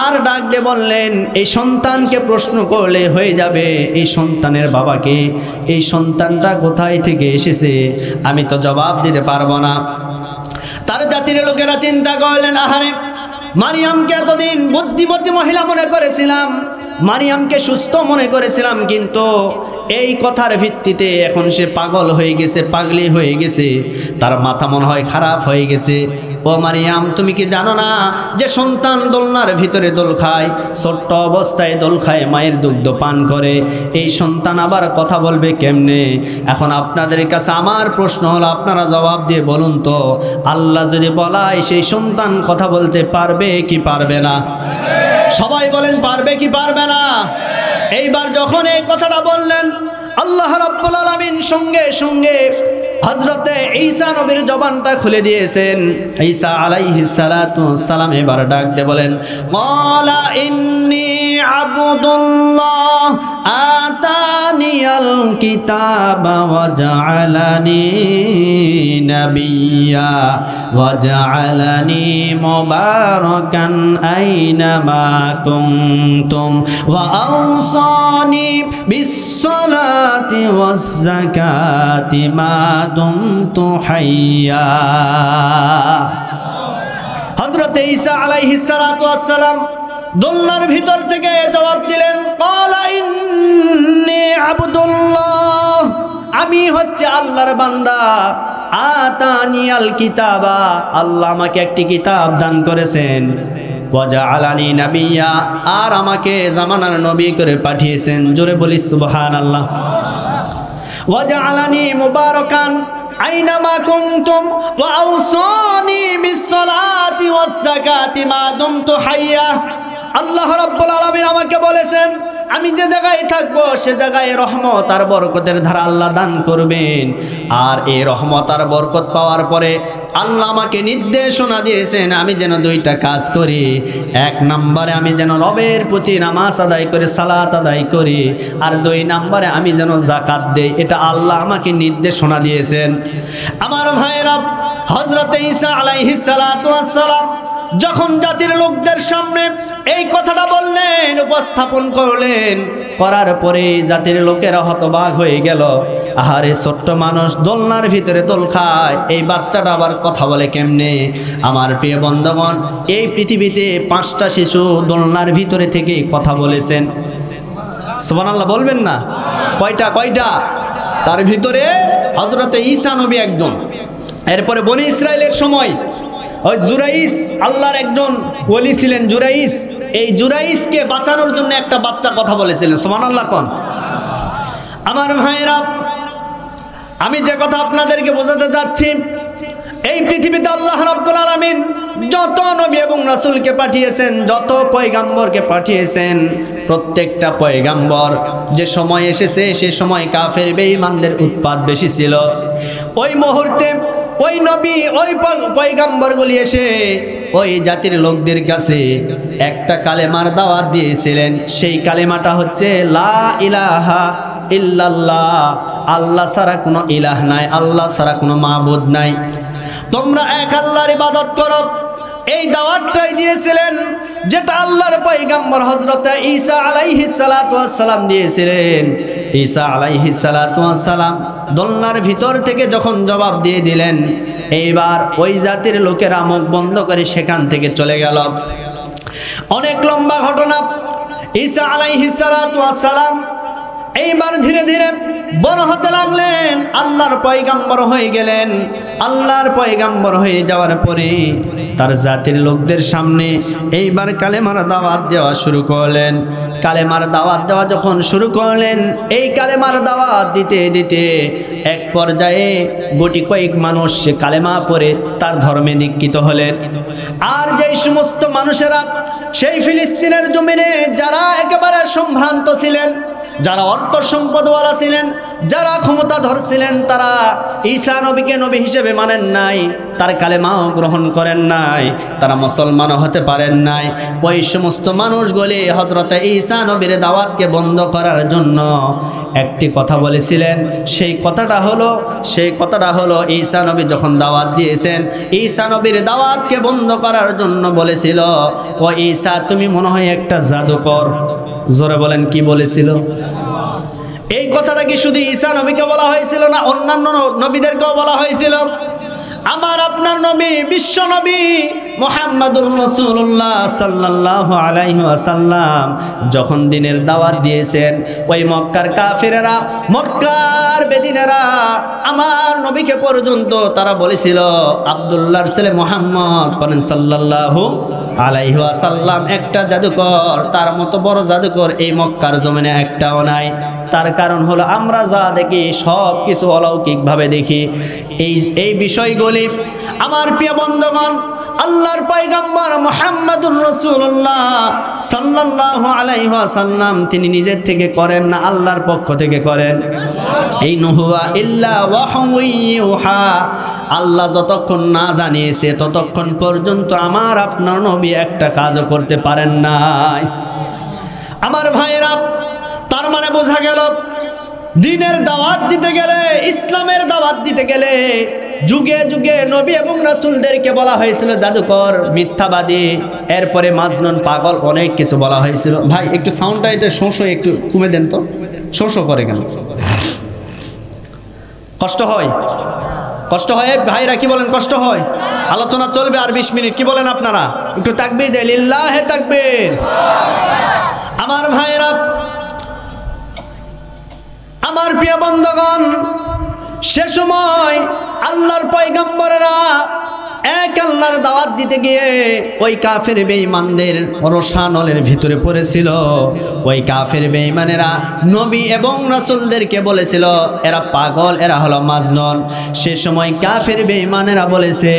আর ডাক দিয়ে বললেন, এই সন্তানকে প্রশ্ন করলে হয়ে যাবে এই সন্তানের বাবাকে, এই সন্তানটা কোথায় থেকে এসেছে, আমি তো জবাব দিতে পারবো না। তার জাতির লোকেরা চিন্তা করলেন, আহারে মারিয়ামকে এতদিন বুদ্ধিমতী মহিলা মনে করেছিলাম, মারিয়ামকে সুস্থ মনে করেছিলাম, কিন্তু এই কথার ভিত্তিতে এখন সে পাগল হয়ে গেছে, পাগলি হয়ে গেছে, তার মাথা মনে হয় খারাপ হয়ে গেছে। ও মারিয়াম তুমি কি জানো না যে সন্তান দোলনার ভিতরে দোল খায়, ছোট্ট অবস্থায় দোল খায়, মায়ের দুগ্ধ পান করে, এই সন্তান আবার কথা বলবে কেমনে? এখন আপনাদের কাছে আমার প্রশ্ন হলো, আপনারা জবাব দিয়ে বলুন তো, আল্লাহ যদি বলায় সেই সন্তান কথা বলতে পারবে কি পারবে না? সবাই বলেন পারবে কি পারবে না? এইবার যখন এই কথাটা বললেন, আল্লাহ রাব্বুল আলামিন সঙ্গে সঙ্গে হযরতে ঈসা নবীর জবানটা খুলে দিয়েছেন। ঈসা আলাইহিস সালাতু ওয়াস সালাম এবার ডাক দিয়ে বলেন, ক্বালা ইন্নী আবদুল্লাহ আতানিয়াল কিতাবা ওয়া জাআলানি নাবিয়্যা ওয়া জাআলানি মুবারাকান আইনামা কুনতুম ওয়া আওসানি বিস-সালাতি ওয়াজ-যাকাতি মা দুমতু হাইয়্যা। হযরত ঈসা আলাইহিস সালাতু ওয়াস সালাম দোলনার ভিতর থেকে জবাব দিলেন, ক্বালা ইন্নী আবদুল্লাহ, আমি হচ্ছে আল্লাহর বান্দা। আতানিয়াল কিতাবা, আল্লাহ আমাকে একটি কিতাব দান করেছেন। ওয়া জাআলানি নাবিয়্যা, আর আমাকে জামানার নবী করে পাঠিয়েছেন। জোরে বলি সুবহানাল্লাহ। ওয়া জাআলানি মুবারাকান আইনামা কুনতুম ওয়া আওসানি বিস-সালাতি ওয়াজ-যাকাতি মা দুমতু হাইয়্যা। আল্লাহ রাব্বুল আলামিন আমাকে বলেছেন, আমি যে জায়গায় থাকবো সে জায়গায় রহমত আর বরকতের ধারা আল্লাহ দান করবেন। আর এই রহমত আর বরকত পাওয়ার পরে আল্লাহ আমাকে নির্দেশনা দিয়েছেন আমি যেন দুইটা কাজ করি। এক নম্বরে আমি যেন রবের প্রতি নামাজ আদায় করে সালাত আদায় করি, আর দুই নম্বরে আমি যেন যাকাত দেই। এটা আল্লাহ আমাকে নির্দেশনা দিয়েছেন। আমার ভাইরা, হযরত ঈসা আলাইহিস সালাতু ওয়াস সালাম যখন জাতির লোকদের সামনে এই কথাটা বললেন, উপস্থাপন করলেন, করার পরে জাতির লোকেরা হতবাক হয়ে গেল। আহারে, ছোট্ট মানুষ দোলনার ভিতরে দোল খায়, এই বাচ্চাটা আবার কথা বলে কেমনে? আমার প্রিয় বন্ধুগণ, এই পৃথিবীতে 5টা শিশু দোলনার ভিতরে থেকে কথা বলেছেন। সুবহানাল্লাহ বলবেন না? কয়টা? তার ভিতরে হযরত ঈসা নবী একজন। এরপরে বনি ইসরাইলের সময় ওই জুরাইস, আল্লাহর একজন ওলি ছিলেন জুরাইস। এই জুরাইসকে বাঁচানোর জন্য একটা বাচ্চা কথা বলেছিলেন। সুবহানাল্লাহ কোন? আমার ভাইরা, আমি যে কথা আপনাদেরকে বোঝাতে যাচ্ছি, এই পৃথিবীতে আল্লাহ রাব্বুল আলামিন যত নবী এবং রাসূলকে পাঠিয়েছেন, যত পয়গাম্বরকে পাঠিয়েছেন, প্রত্যেকটা পয়গাম্বর যে সময় এসেছে সে সময় কাফের বেঈমানদের উৎপাত বেশি ছিল। ওই মুহূর্তে ওই নবী, ওই পয়গাম্বরগুলি এসে ওই জাতির লোকদের কাছে একটা কালেমার দাওয়াত দিয়েছিলেন। সেই কালেমাটা হচ্ছে লা ইলাহা ইল্লাল্লাহ, আল্লাহ ছাড়া কোনো ইলাহ নাই, আল্লাহ ছাড়া কোনো মাবুদ নাই, তোমরা এক আল্লাহর ইবাদত করো। এই দাওয়াতটাই দিয়েছিলেন, যেটা আল্লাহর পয়গাম্বর হযরত ঈসা আলাইহিস সালাতু ওয়াস সালাম দিয়েছিলেন। ঈসা আলাইহিস সালাতু ওয়াস সালাম দোলনার ভিতর থেকে যখন জবাব দিয়ে দিলেন, এইবার ওই জাতির লোকেরা মুখ বন্ধ করে সেখান থেকে চলে গেল। অনেক লম্বা ঘটনা। ঈসা আলাইহিস সালাতু ওয়াস সালাম এইবার ধীরে ধীরে বড় হতে লাগলেন, আল্লাহর পয়গাম্বর হয়ে গেলেন। আল্লাহর পয়গাম্বর হয়ে যাওয়ার পরে তার জাতির লোকদের সামনে এইবার কালেমার দাওয়াত দেওয়া শুরু করলেন। কালেমার দাওয়াত দেওয়া যখন শুরু করলেন, এই কালেমার দাওয়াত দিতে দিতে এক পর্যায়ে গুটি কয়েক মানুষ সে কালেমা পড়ে তার ধর্মে দীক্ষিত হলেন। আর যেই সমস্ত মানুষেরা সেই ফিলিস্তিনের জমিনে যারা একেবারে সম্ভ্রান্ত ছিলেন, যারা অর্থ সম্পদওয়ালা ছিলেন, যারা ক্ষমতাধর ছিলেন, তারা ঈসা নবীকে নবী হিসেবে মানেন নাই, তার কালেমাও গ্রহণ করেন নাই, তারা মুসলমানও হতে পারেন নাই। ওই সমস্ত মানুষগুলি হযরত ঈসা নবীর দাওয়াতকে বন্ধ করার জন্য একটি কথা বলেছিলেন। সেই কথাটা হলো ঈসা নবী যখন দাওয়াত দিয়েছেন, ঈসা নবীর দাওয়াতকে বন্ধ করার জন্য বলেছিল, ও ঈসা তুমি মনে হয় একটা জাদুকর। জোরে বলেন, কি বলেছিল? এই কথাটা কি শুধু ঈসা নবীকে বলা হয়েছিল না অন্যান্য নবীদেরকেও বলা হয়েছিল? আমার আপনার নবী, বিশ্ব নবী মুহাম্মাদুর রাসূলুল্লাহ সাল্লাল্লাহু আলাইহি ওয়াসাল্লাম যখন দ্বীনের দাওয়াত দিয়েছেন, ওই মক্কার কাফেরেরা, মক্কার বেদিনেরা আমার নবীকে পর্যন্ত তারা বলেছিল আব্দুল্লাহর ছেলে মুহাম্মদ সাল্লাল্লাহু আলাইহি ওয়াসাল্লাম একটা জাদুকর, তার মতো বড় জাদুকর এই মক্কার জমিনে একটাও নাই। তার কারণ হলো আমরা যা দেখি সব কিছু অলৌকিকভাবে দেখি। এই বিষয়গুলি আমার প্রিয় বন্ধুগণ, আল্লাহর পয়গম্বর মুহাম্মাদুর রাসূলুল্লাহ সাল্লাল্লাহু আলাইহি ওয়াসাল্লাম তিনি নিজের থেকে করেন না, আল্লাহর পক্ষ থেকে করেন। এই নুহুয়া ইল্লা ওয়াহয়ুহা, আল্লাহ যতক্ষণ না জানিয়েছে ততক্ষণ পর্যন্ত আমার আপনার নবী একটা কাজও করতে পারেন নাই। আমার ভাইরা, তার মানে বোঝা গেল দ্বীনের দাওয়াত দিতে গেলে, ইসলামের দাওয়াত দিতে গেলে যুগে যুগে নবী এবং রাসূলদেরকে বলা হয়েছিল জাদুকর, মিথ্যাবাদী, এরপরে মাজনুন, পাগল, অনেক কিছু বলা হয়েছিল। ভাই একটু সাউন্ডটা এটা শোষো একটু কমে দেন তো, শোষো করে কেন? কষ্ট হয়, কষ্ট হয় ভাইরা, কি বলেন? কষ্ট হয়? আলোচনা চলবে আর 20 মিনিট, কি বলেন আপনারা? একটু তাকবীর দেন, লিল্লাহে তাকবীর। আমার ভাইরা, আমার প্রিয় বন্ধুগণ, সে সময় আল্লাহর পয়গম্বরেরা এক আল্লাহর দাওয়াত দিতে গিয়ে ওই কাফের বেঈমানদের রোষানলের ভিতরে পড়েছিল। ওই কাফের বেঈমানেরা নবী এবং রাসূলদেরকে বলেছিল এরা পাগল, এরা হলো মাজনুন। সে সময় কাফের বেঈমানেরা বলেছে,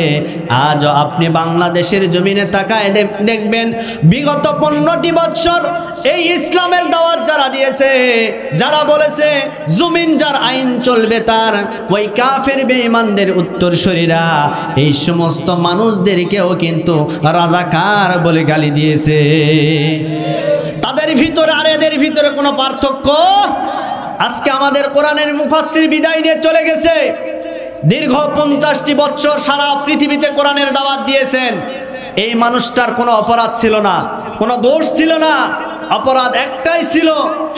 আজ আপনি বাংলাদেশের জমিনে তাকায় দেখবেন বিগত 15টি বছর এই ইসলামের দাওয়াত যারা দিয়েছে, যারা বলেছে জমিন যার আইন চলবে তার, ওই কাফের বেঈমানদের উত্তরসূরিরা এই সমস্ত মানুষদেরকেও কিন্তু রাজাকার বলে গালি দিয়েছে। তাদের ভিতরে আর এদের ভিতরে কোনো পার্থক্য? আজকে আমাদের কোরআনের মুফাসসির বিদায় নিয়ে চলে গেছে। দীর্ঘ 50টি বছর সারা পৃথিবীতে কোরআনের দাওয়াত দিয়েছেন। এই মানুষটার কোনো অপরাধ ছিল না, কোনো দোষ ছিল না, অপরাধ একটাই ছিল,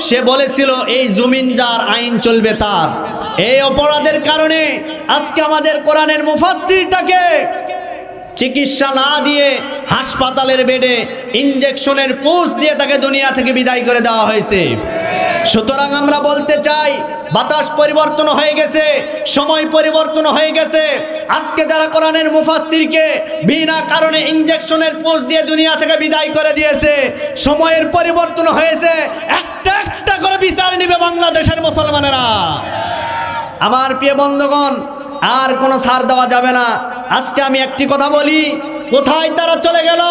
সে বলেছিল এই জমিন যার আইন চলবে তার। এই অপরাধের কারণে আজকে আমাদের কোরআনের মুফাসসিরটাকে চিকিৎসা না দিয়ে হাসপাতালের বেডে ইনজেকশনের পোষ দিয়ে তাকে দুনিয়া থেকে বিদায় করে দেওয়া হয়েছে। সুতরাং আমরা বলতে চাই, বাতাস পরিবর্তন হয়ে গেছে, সময় পরিবর্তন হয়ে গেছে। আজকে যারা কোরআনের মুফাসসিরকে বিনা কারণে ইনজেকশনের পোষ দিয়ে দুনিয়া থেকে বিদায় করে দিয়েছে, সময়ের পরিবর্তন হয়েছে, একটা একটা করে বিচার নেবে বাংলাদেশের মুসলমানেরা। আমার প্রিয় বন্ধুগণ, আর কোনো ছাড় দেওয়া যাবে না। আজকে আমি একটি কথা বলি, কোথায় তারা চলে গেল?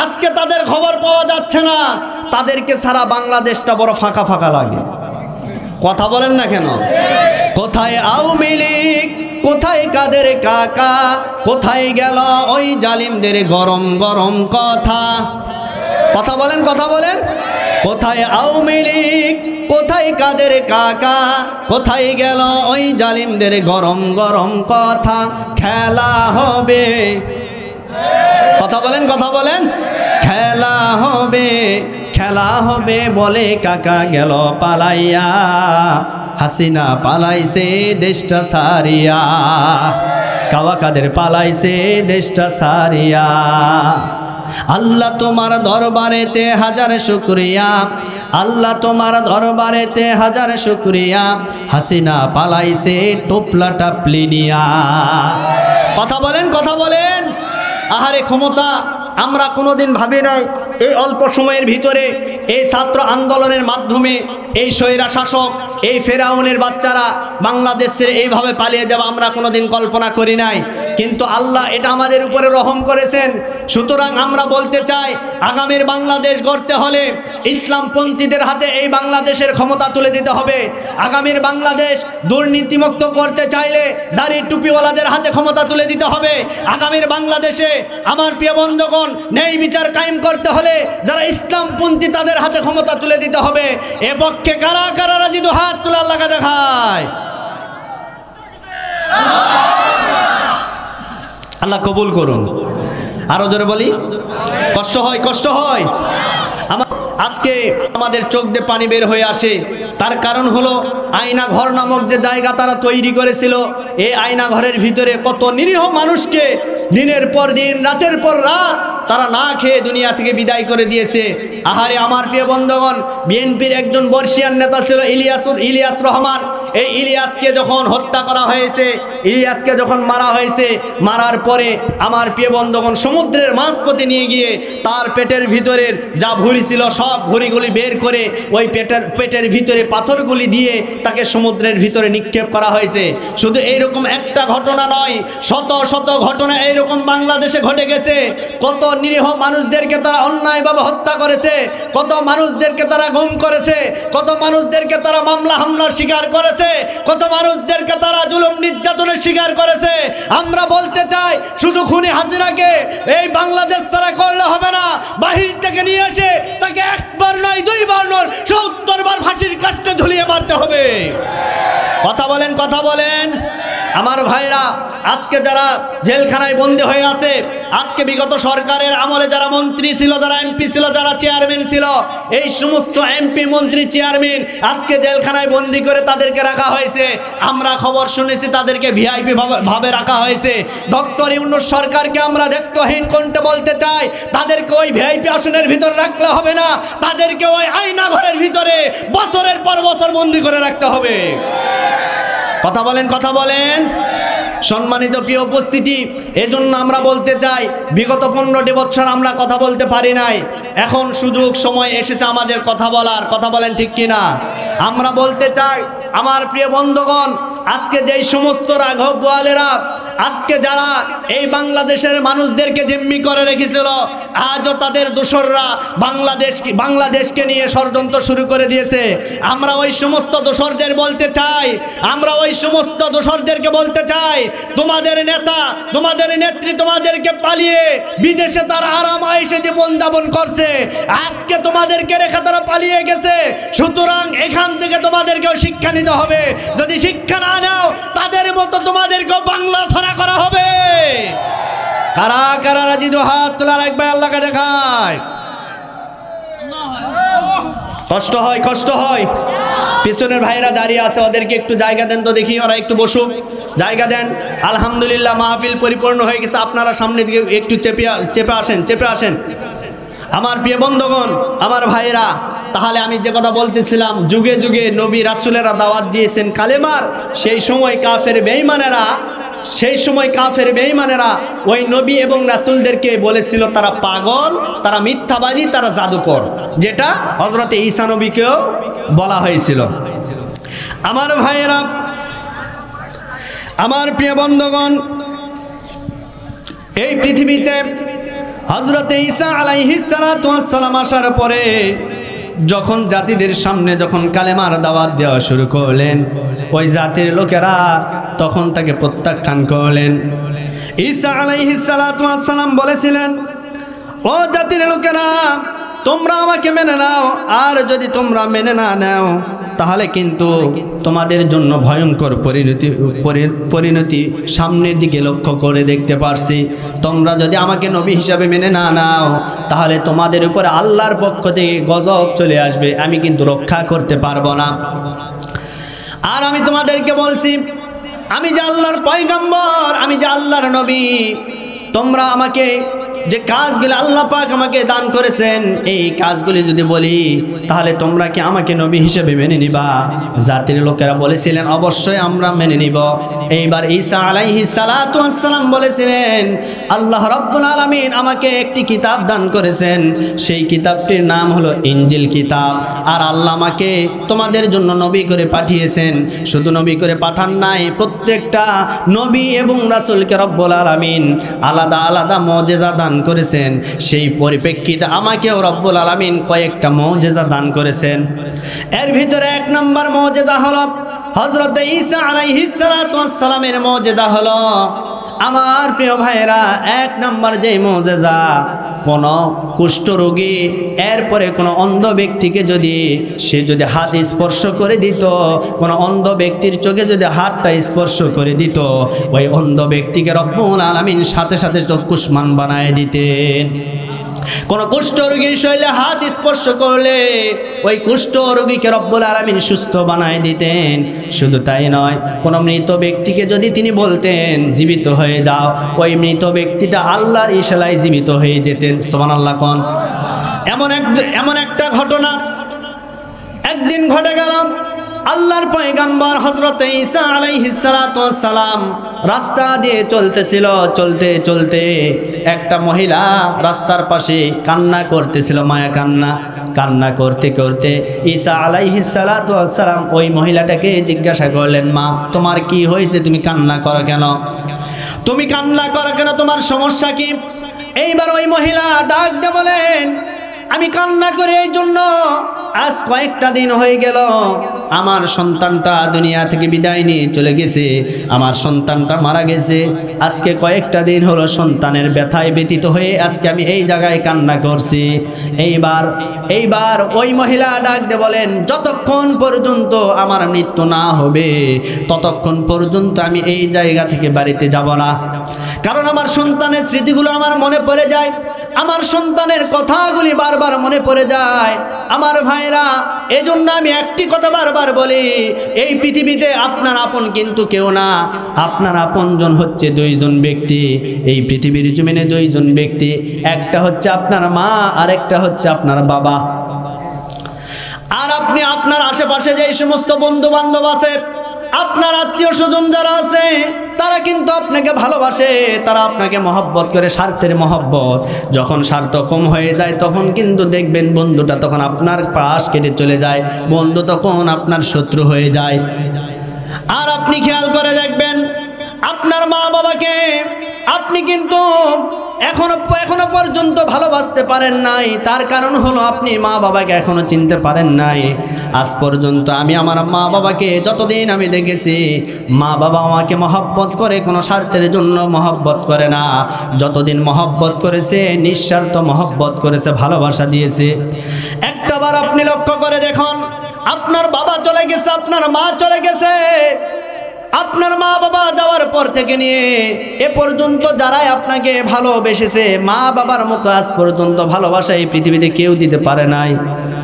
আজকে তাদের খবর পাওয়া যাচ্ছে না। তাদেরকে সারা বাংলাদেশটা বড় ফাঁকা ফাঁকা লাগে। কথা বলেন না কেন? কোথায় আওয়ামী লীগ, কোথায় কাদের কাকা, কোথায় গেল ওই জালিমদের গরম গরম কথা? কথা বলেন, কথা বলেন। কোথায় আওয়ামী লীগ, কোথায় কাদের কাকা, কোথায় গেল ওই জালিমদের গরম গরম কথা? খেলা হবে, কথা বলেন, কথা বলেন। খেলা হবে, খেলা হবে বলে কাকা গেল পালাইয়া, হাসিনা পালাইছে দেশটা সারিয়া, কাওয়া কাদের পালাইছে দেশটা সারিয়া। আল্লাহ তোমার দরবারেতে হাজার শুকরিয়া, আল্লাহ তোমার দরবারেতে হাজার শুকরিয়া, হাসিনা পালাইছে টোপলা টাপলি নিয়া। কথা বলেন, কথা বলেন। আহারে ক্ষমতা আমরা কোনোদিন ভাবি নাই এই অল্প সময়ের ভিতরে এই ছাত্র আন্দোলনের মাধ্যমে এই স্বৈরা শাসক, এই ফেরাউনের বাচ্চারা বাংলাদেশের এইভাবে পালিয়ে যাওয়া আমরা কোনোদিন কল্পনা করি নাই। কিন্তু আল্লাহ এটা আমাদের উপরে রহম করেছেন। সুতরাং আমরা বলতে চাই, আগামীর বাংলাদেশ গড়তে হলে ইসলামপন্থীদের হাতে এই বাংলাদেশের ক্ষমতা তুলে দিতে হবে। আগামীর বাংলাদেশ দুর্নীতিমুক্ত করতে চাইলে দাড়ি টুপিওয়ালাদের হাতে ক্ষমতা তুলে দিতে হবে। আগামীর বাংলাদেশে আমার প্রিয় বন্ধুগণ ন্যায় বিচার কায়েম করতে হলে যারা ইসলামপন্থী তাদের হাতে ক্ষমতা তুলে দিতে হবে। এ পক্ষে কারা কারা রাজি? দু হাত তুলে আল্লাহকে দেখায়। আল্লাহ কবুল করুন। আরো জোরে বলি, কষ্ট হয়, কষ্ট হয়। আজকে আমাদের চোখ দিয়ে পানি বের হয়ে আসে, তার কারণ হলো আয়না ঘর নামক যে জায়গা তারা তৈরি করেছিল। এই আয়না ঘরের ভিতরে কত নিরীহ মানুষকে দিনের পর দিন, রাতের পর রাত তারা না খেয়ে দুনিয়া থেকে বিদায় করে দিয়েছে। আহারে আমার প্রিয় বন্ধুগণ, বিএনপির একজন বর্ষিয়ান নেতা ছিল ইলিয়াস রহমান। এই ইলিয়াসকে যখন হত্যা করা হয়েছে, ইলিয়াসকে যখন মারা হয়েছে, মারার পরে আমার প্রিয় বন্ধুগণ সমুদ্রের মাঝপথে নিয়ে গিয়ে তার পেটের ভিতরের যা ভুঁড়ি ছিল সব ভুঁড়িগুলি বের করে ওই পেটের ভিতরে পাথরগুলি দিয়ে তাকে সমুদ্রের ভিতরে নিক্ষেপ করা হয়েছে। শুধু এইরকম একটা ঘটনা নয়, শত শত ঘটনা এইরকম বাংলাদেশে ঘটে গেছে। কত নিরীহ মানুষদেরকে তারা অন্যায়ভাবে হত্যা করেছে, কত মানুষদেরকে তারা গুম করেছে, কত মানুষদেরকে তারা মামলা হামলার শিকার করেছে, কত মানুষদেরকে তারা জুলুম নির্যাতনের শিকার করেছে। আমরা বলতে চাই, শুধু খুনি হাসিনাকে এই বাংলাদেশ ছাড়া করলে হবে না, বাহির থেকে নিয়ে এসে তাকে একবার নয়, দুইবার নয়, ৭০ বার ফাঁসির কাস্টে ঝুলিয়ে মারতে হবে। কথা বলেন, কথা বলেন আমার ভাইরা। আজকে যারা জেলখানায় বন্দী হয়ে আছে, আজকে বিগত সরকারের আমলে যারা মন্ত্রী ছিল, যারা এমপি ছিল, যারা চেয়ারম্যান ছিল, এই সমস্ত এমপি, মন্ত্রী, চেয়ারম্যান আজকে জেলখানায় বন্দী করে তাদেরকে রাখা হয়েছে। আমরা খবর শুনেছি তাদেরকে ভিআইপি ভাবে রাখা হয়েছে। ডক্টর ইউনূস সরকারকে আমরা দায়িত্বহীন কণ্ঠে বলতে চাই, তাদেরকে ওই ভিআইপি আসনের ভিতরে রাখলে হবে না, তাদেরকে ওই আয়না ঘরের ভিতরে বছরের পর বছর বন্দী করে রাখতে হবে। কথা বলেন, কথা বলেন সম্মানিত প্রিয় উপস্থিতি। এজন্য আমরা বলতে চাই, বিগত 15টি বছর আমরা কথা বলতে পারি নাই, এখন সুযোগ সময় এসেছে আমাদের কথা বলার। কথা বলেন ঠিক কিনা? আমরা বলতে চাই আমার প্রিয় বন্ধুগণ, আজকে যেই সমস্ত রাঘব বোয়ালেরা আজকে যারা এই বাংলাদেশের মানুষদেরকে জিম্মি করে রেখেছিল, আজও তাদের দোসররা বাংলাদেশকে নিয়ে ষড়যন্ত্র শুরু করে দিয়েছে। আমরা ওই সমস্ত দোসরদের বলতে চাই, আমরা ওই সমস্ত দোসরদেরকে বলতে চাই, তোমাদের নেতা, তোমাদের নেত্রী তোমাদেরকে পালিয়ে বিদেশে তারা আরাম আয়েশে জীবন যাপন করছে, আজকে তোমাদেরকে রেখে তারা পালিয়ে গেছে। সুতরাং এখান থেকে তোমাদেরকেও শিক্ষা নিতে হবে। যদি শিক্ষা না নাও, তাদের মতো তোমাদেরকেও বাংলা ছাড়া করা হবে। কারা কারা রাজি? দু হাত তোলা রাখবে, আল্লাহকে দেখায়। কষ্ট হয়, কষ্ট হয়। পিছনের ভাইরা দাঁড়িয়ে আছে, ওদেরকে একটু জায়গা দেন তো দেখি, ওরা একটু বসুক, জায়গা দেন। আলহামদুলিল্লাহ মাহফিল পরিপূর্ণ হয়ে গেছে। আপনারা সামনে দিকে একটু চেপে আসেন, চেপে আসেন আমার প্রিয় বন্ধুগণ, আমার ভাইরা। তাহলে আমি যে কথা বলতেছিলাম, যুগে যুগে নবী রাসূলেরা দাওয়াত দিয়েছেন কালেমার। সেই সময় কাফের বেঈমানেরা ওই নবী এবং রাসূলদেরকে বলেছিল তারা পাগল, তারা মিথ্যাবাদী, তারা জাদুকর, যেটা হযরতে ঈসা নবীকেও বলা হয়েছিল। আমার ভাইয়েরা, আমার প্রিয় বন্ধুগণ, এই পৃথিবীতে হযরতে ঈসা আলাইহিস সালাতু ওয়াস সালাম আসার পরে যখন জাতিদের সামনে যখন কালেমার দাওয়াত দেওয়া শুরু করলেন, ওই জাতির লোকেরা তখন তাকে প্রত্যাখ্যান করলেন। ঈসা আলাইহিস সালাতু ওয়াস সালাম বলেছিলেন, ও জাতির লোকেরা, তোমরা আমাকে মেনে নাও, আর যদি তোমরা মেনে না নাও তাহলে কিন্তু তোমাদের জন্য ভয়ঙ্কর পরিণতি সামনের দিকে লক্ষ্য করে দেখতে পারছি। তোমরা যদি আমাকে নবী হিসাবে মেনে না নাও তাহলে তোমাদের উপরে আল্লাহর পক্ষ থেকে গজব চলে আসবে, আমি কিন্তু রক্ষা করতে পারবো না। আর আমি তোমাদেরকে বলছি, আমি যে আল্লাহর পয়গম্বর, আমি যে আল্লাহর নবী, তোমরা আমাকে যে কাজগুলি আল্লাহ পাক আমাকে দান করেছেন, এই কাজগুলি যদি বলি তাহলে তোমরা কি আমাকে নবী হিসেবে মেনে নিবা? জাতির লোকেরা বলেছিলেন অবশ্যই আমরা মেনে নিব। এইবার ঈসা আলাইহিস সালাতু ওয়াস সালাম বলেছিলেন, আল্লাহ রাব্বুল আলামিন আমাকে একটি কিতাব দান করেছেন, সেই কিতাবটির নাম হলো ইনজিল কিতাব। আর আল্লাহ আমাকে তোমাদের জন্য নবী করে পাঠিয়েছেন। শুধু নবী করে পাঠান নাই, প্রত্যেকটা নবী এবং রাসূলকে রব্বুল আলামিন আলাদা আলাদা মুজিজা দান করেছেন। সেই পরিপ্রেক্ষিতে আমাকেও রব্বুল আলামিন কয়েকটা মুজিজা দান করেছেন। এর ভিতরে এক নম্বর মুজিজা হলো হযরত ঈসা আলাইহিস সালাতু ওয়াস সালামের মুজিজা হলো, আমার প্রিয় ভাইরা, এক নম্বর যে মুজিজা, কোন কুষ্ঠরোগী এরপরে কোনো অন্ধ ব্যক্তিকে যদি সে যদি হাত স্পর্শ করে দিত, কোনো অন্ধ ব্যক্তির চোখে যদি হাতটা স্পর্শ করে দিত, ওই অন্ধ ব্যক্তিকে রব্বুল আলামিন সাথে সাথে চক্ষুষ্মান বানায় দিতেন। কোন কুষ্ঠরোগীর শরীরে হাত স্পর্শ করলে ওই কুষ্ঠরোগীকে রব্বুল আলামিন সুস্থ বানায় দিতেন। শুধু তাই নয়, কোন মৃত ব্যক্তিকে যদি তিনি বলতেন জীবিত হয়ে যাও, ওই মৃত ব্যক্তিটা আল্লাহর ইশারায় জীবিত হয়ে যেতেন। সুবহানাল্লাহ কোন। এমন একটা ঘটনা একদিন ঘটে গেল। আল্লাহর পয়গম্বর হযরত ঈসা আলাইহিস সালাতু ওয়াস সালাম রাস্তা দিয়ে চলতেছিল, চলতে চলতে একটা মহিলা রাস্তার পাশে কান্না করতেছিল, মায়া কান্না করতে করতে ঈসা আলাইহিস সালাতু ওয়াস সালাম ওই মহিলাটাকে জিজ্ঞাসা করলেন, মা তোমার কি হয়েছে, তুমি কান্না করো কেন, তুমি কান্না করো কেন, তোমার সমস্যা কি? এইবার ওই মহিলা ডাক দিয়ে বলেন, আমি কান্না করি এই জন্য আজ কয়েকটা দিন হয়ে গেল আমার সন্তানটা দুনিয়া থেকে বিদায় নিয়ে চলে গেছে, আমার সন্তানটা মারা গেছে। আজকে কয়েকটা দিন হলো সন্তানের ব্যথায় ব্যতীত হয়ে আজকে আমি এই জায়গায় কান্না করছি। এইবার ওই মহিলা ডাক দিয়ে বলেন, যতক্ষণ পর্যন্ত আমার মৃত্যু না হবে ততক্ষণ পর্যন্ত আমি এই জায়গা থেকে বাড়িতে যাব না, কারণ আমার সন্তানের স্মৃতিগুলো আমার মনে পড়ে যায়, আমার সন্তানের কথাগুলি বারবার মনে পড়ে যায়। আমার ভাইরা, এজন্য আমি একটি কথা বারবার বলি, এই পৃথিবীতে আপনার আপন কিন্তু কেউ না, আপনার আপনজন হচ্ছে দুইজন ব্যক্তি। এই পৃথিবীর জমিনে দুইজন ব্যক্তি, একটা হচ্ছে আপনার মা আর একটা হচ্ছে আপনার বাবা। আর আপনি আপনার আশেপাশে যে সমস্ত বন্ধু বান্ধব আছে, আপনার আত্মীয় স্বজন যারা আছে, তারা কিন্তু আপনাকে ভালোবাসে, তারা আপনাকে মহব্বত করে, স্বার্থের মহব্বত। যখন স্বার্থ কম হয়ে যায় তখন কিন্তু দেখবেন বন্ধুটা তখন আপনার পাশ কেটে চলে যায়, বন্ধু তখন আপনার শত্রু হয়ে যায়। আর আপনি খেয়াল করে দেখবেন আপনার মা বাবাকে আপনি কিন্তু এখনো পর্যন্ত ভালোবাসতে পারেন নাই। তার কারণ হলো আপনি মা বাবাকে এখনো চিনতে পারেন নাই। আজ পর্যন্ত আমি আমার মা বাবাকে যতদিন আমি দেখেছি, মা বাবা আমাকে মহব্বত করে, কোনো স্বার্থের জন্য মহব্বত করে না। যতদিন মহব্বত করেছে নিঃস্বার্থ মহব্বত করেছে, ভালোবাসা দিয়েছে। একটাবার আপনি লক্ষ্য করে দেখুন, আপনার বাবা চলে গেছে, আপনার মা চলে গেছে, আপনার মা বাবা যাওয়ার পর থেকে নিয়ে এ পর্যন্ত যারাই আপনাকে ভালোবেসেছে, মা বাবার মতো আজ পর্যন্ত ভালোবাসা এই পৃথিবীতে কেউ দিতে পারে নাই।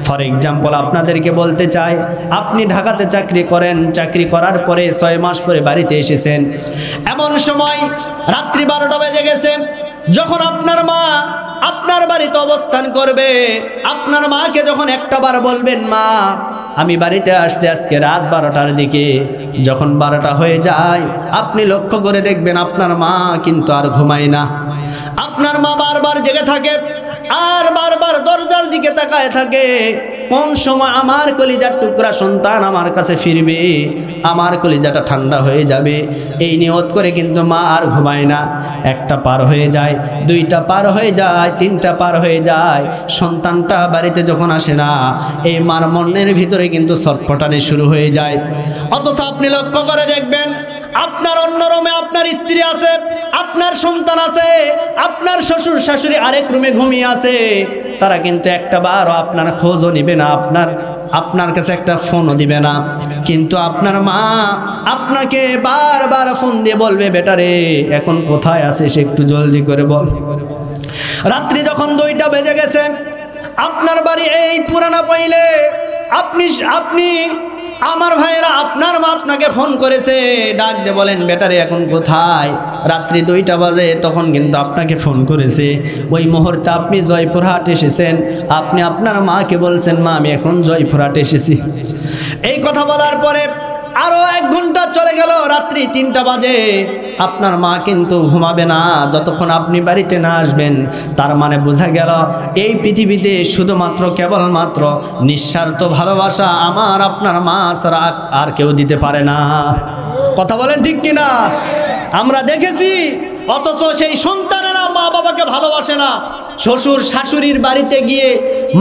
ফর এক্সাম্পল আপনাদেরকে বলতে চাই, আপনি ঢাকাতে চাকরি করেন, চাকরি করার পরে 6 মাস পরে বাড়িতে এসেছেন। এমন সময় রাত্রি 12টা বেজে গেছে, যখন আপনার মা আপনার বাড়িতে অবস্থান করবে, আপনার মাকে যখন একটাবার বলবেন, মা আমি বাড়িতে আসছি আজকে রাত 12টার দিকে, যখন 12টা হয়ে যায় আপনি লক্ষ্য করে দেখবেন আপনার মা কিন্তু আর ঘুমায় না। আপনার মা বারবার জেগে থাকে আর বারবার দরজার দিকে তাকায় থাকে, কোন সময় আমার কলিজার টুকরা সন্তান আমার কাছে ফিরবে, আমার কলিজাটা ঠান্ডা হয়ে যাবে, এই নিয়ত করে কিন্তু মা আর ঘুমায় না। 1টা পার হয়ে যায়, 2টা পার হয়ে যায়, 3টা পার হয়ে যায়, সন্তানটা বাড়িতে যখন আসে না, এই মার মনের ভিতরে কিন্তু ছটফটানি শুরু হয়ে যায়। অথচ আপনি লক্ষ্য করে দেখবেন আপনার অন্য রুমে আপনার স্ত্রী আছে, আপনার সন্তান আছে, আপনার শ্বশুর শাশুড়ি আরেক রুমে ঘুমিয়ে আছে, তারা কিন্তু একটা বারও আপনার খোঁজও নিবে না, আপনার কাছে একটা ফোনও দিবে না। কিন্তু আপনার মা আপনাকে বারবার ফোন দিয়ে বলবে, বেটা রে এখন কোথায় আছিস, একটু জলদি করে বল। রাত্রি যখন 2টা বেজে গেছে, আপনার বাড়ি এই পুরানা পাইলে আপনি আমার ভাইয়েরা, আপনার মা আপনাকে ফোন করেছে, ডাক দিয়ে বলেন, বেটারে এখন কোথায়? রাত্রি 2টা বাজে, তখন কিন্তু আপনাকে ফোন করেছে। ওই মুহূর্তে আপনি জয়পুরহাট এসেছেন, আপনি আপনার মাকে বলছেন, মা আমি এখন জয়পুরহাট এসেছি। এই কথা বলার পরে আরো 1 ঘন্টা চলে গেল, রাত্রি 3টা বাজে, আপনার মা কিন্তু ঘুমাবে না যতক্ষণ আপনি বাড়িতে না আসবেন। তার মানে বোঝা গেল এই পৃথিবীতে শুধুমাত্র কেবলমাত্র নিঃস্বার্থ ভালোবাসা আমার আপনার মা ছাড়া আর কেউ দিতে পারে না। কথা বলেন ঠিক কিনা? আমরা দেখেছি, অথচ সেই সন্তানেরা মা বাবাকে ভালোবাসে না। শ্বশুর শাশুড়ির বাড়িতে গিয়ে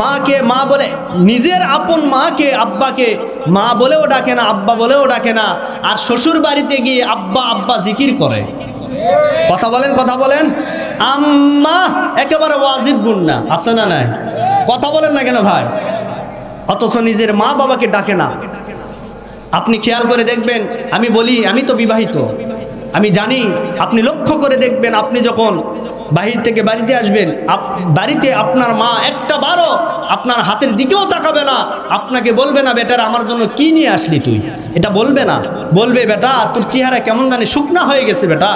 মাকে মা বলে, নিজের আপন মাকে আব্বাকে মা বলেও ডাকে না, আব্বা বলেও ডাকে না, আর শ্বশুর বাড়িতে গিয়ে আব্বা আব্বা জিকির করে। কথা বলেন, আম্মা একেবারে ওয়াজিব গুন্না, আছে না নাই? কথা বলেন না কেন ভাই? অথচ নিজের মা বাবাকে ডাকে না। আপনি খেয়াল করে দেখবেন, আমি বলি আমি তো বিবাহিত, আমি জানি, আপনি লক্ষ্য করে দেখবেন, আপনি যখন বাহির থেকে বাড়িতে আসবেন, বাড়িতে আপনার মা একটা বারও আপনার হাতের দিকেও তাকাবে না, আপনাকে বলবে না, বেটার আমার জন্য কি নিয়ে আসলি তুই, এটা বলবে না। বলবে, বেটা তোর চেহারা কেমন জানি শুকনা হয়ে গেছে, বেটা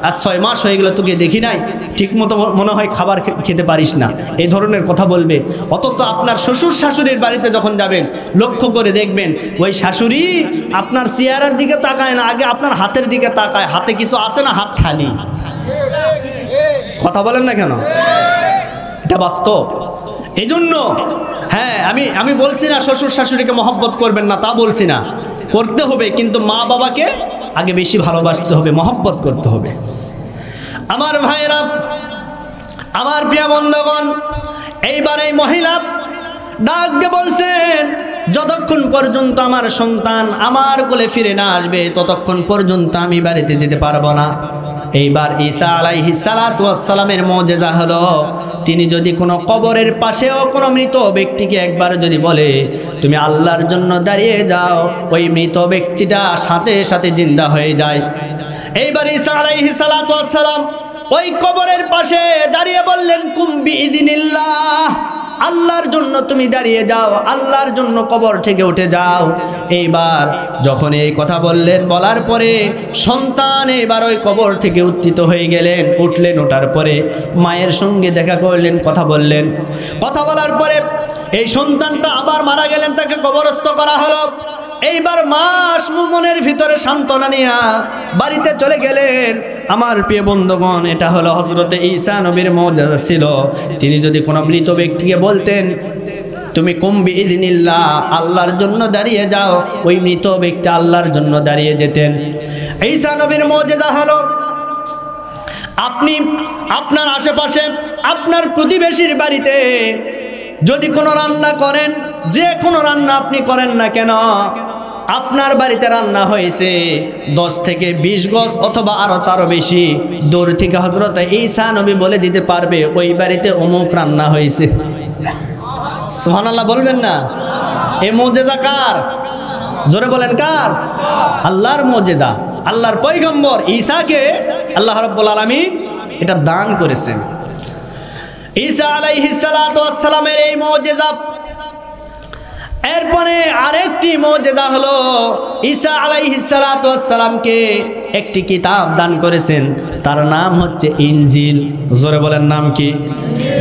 আজ 6 মাস হয়ে গেল তোকে দেখি নাই, ঠিক মতো মনে হয় খাবার খেতে পারিস না, এই ধরনের কথা বলবে। অথচ আপনার শ্বশুর শাশুড়ির বাড়িতে যখন যাবেন, লক্ষ্য করে দেখবেন ওই শাশুড়ি আপনার চেহারার দিকে তাকায় না, আগে আপনার হাতের দিকে তাকায়, হাতে কিছু আছে না, হাত খালি। কথা বলেন না কেন? এটা বাস্তব। এই জন্য হ্যাঁ, আমি বলছি না শ্বশুর শাশুড়িকে মহব্বত করবেন না, তা বলছি না, করতে হবে, কিন্তু মা বাবাকে আগে বেশি ভালোবাসতে হবে, মহব্বত করতে হবে। আমার ভাইরা, আমার প্রিয় বন্ধুগণ, এইবার এই মহিলা ডাক দিয়ে বলছেন, যতক্ষণ পর্যন্ত আমার সন্তান আমার কোলে ফিরে না আসবে ততক্ষণ পর্যন্ত আমি বাড়িতে যেতে পারবো না। এইবার ঈসা আলাইহিস সালাতু ওয়াস সালামের মুজিজা হলো, তিনি যদি কোনো কবরের পাশেও কোনো মৃত ব্যক্তিকে একবার যদি বলে তুমি আল্লাহর জন্য দাঁড়িয়ে যাও, ওই মৃত ব্যক্তিটা সাথে সাথে জিন্দা হয়ে যায়। এইবার ঈসা আলাইহিস সালাতু ওয়াস সালাম ওই কবরের পাশে দাঁড়িয়ে বললেন, কুম বিইذনিল্লাহ, আল্লাহর জন্য তুমি দাঁড়িয়ে যাও, আল্লাহর জন্য কবর থেকে উঠে যাও। এইবার যখন এই কথা বললেন, বলার পরে সন্তান এবার ওই কবর থেকে উত্থিত হয়ে গেলেন, উঠলেন। ওঠার পরে মায়ের সঙ্গে দেখা করলেন, কথা বললেন। কথা বলার পরে এই সন্তানটা আবার মারা গেলেন, তাকে কবরস্থ করা হলো। এইবার মা মনের ভিতরে সান্ত্বনা নিয়া বাড়িতে চলে গেলেন। আমার প্রিয় বন্ধুগণ, এটা হলো হযরতে ঈসা নবীর মুজিজা ছিল। তিনি যদি কোনো মৃত ব্যক্তিকে বলতেন তুমি কুম বিইذনিল্লাহ, আল্লাহর জন্য দাঁড়িয়ে যাও, ওই মৃত ব্যক্তি আল্লাহর জন্য দাঁড়িয়ে যেতেন। ঈসা নবীর মুজিজা হলো, আপনি আপনার আশেপাশে আপনার প্রতিবেশীর বাড়িতে যদি কোনো রান্না করেন, যে কোনো রান্না আপনি করেন না কেন, আপনার বাড়িতে রান্না হয়েছে 10 থেকে 20 গজ অথবা আরো তারও বেশি দূর থেকে হযরত ঈসা নবী বলে দিতে পারবে ওই বাড়িতে অমুক রান্না হয়েছে। সুবহানাল্লাহ বলবেন না? এই মুজিজা কার? জোরে বলেন কার? আল্লাহর মুজিজা। আল্লাহর পয়গম্বর ঈসাকে আল্লাহ রাব্বুল আলামিন এটা দান করেছেন। ঈসা আলাইহিস সালাতু ওয়াস সালামের এই মুজিজা। এরপরে আরেকটি মুজিজা হলো, ঈসা আলাইহিস সালাতু ওয়াস সালামকে একটি কিতাব দান করেছেন, তার নাম হচ্ছে ইনজিল। জোরে বলেন নাম কি?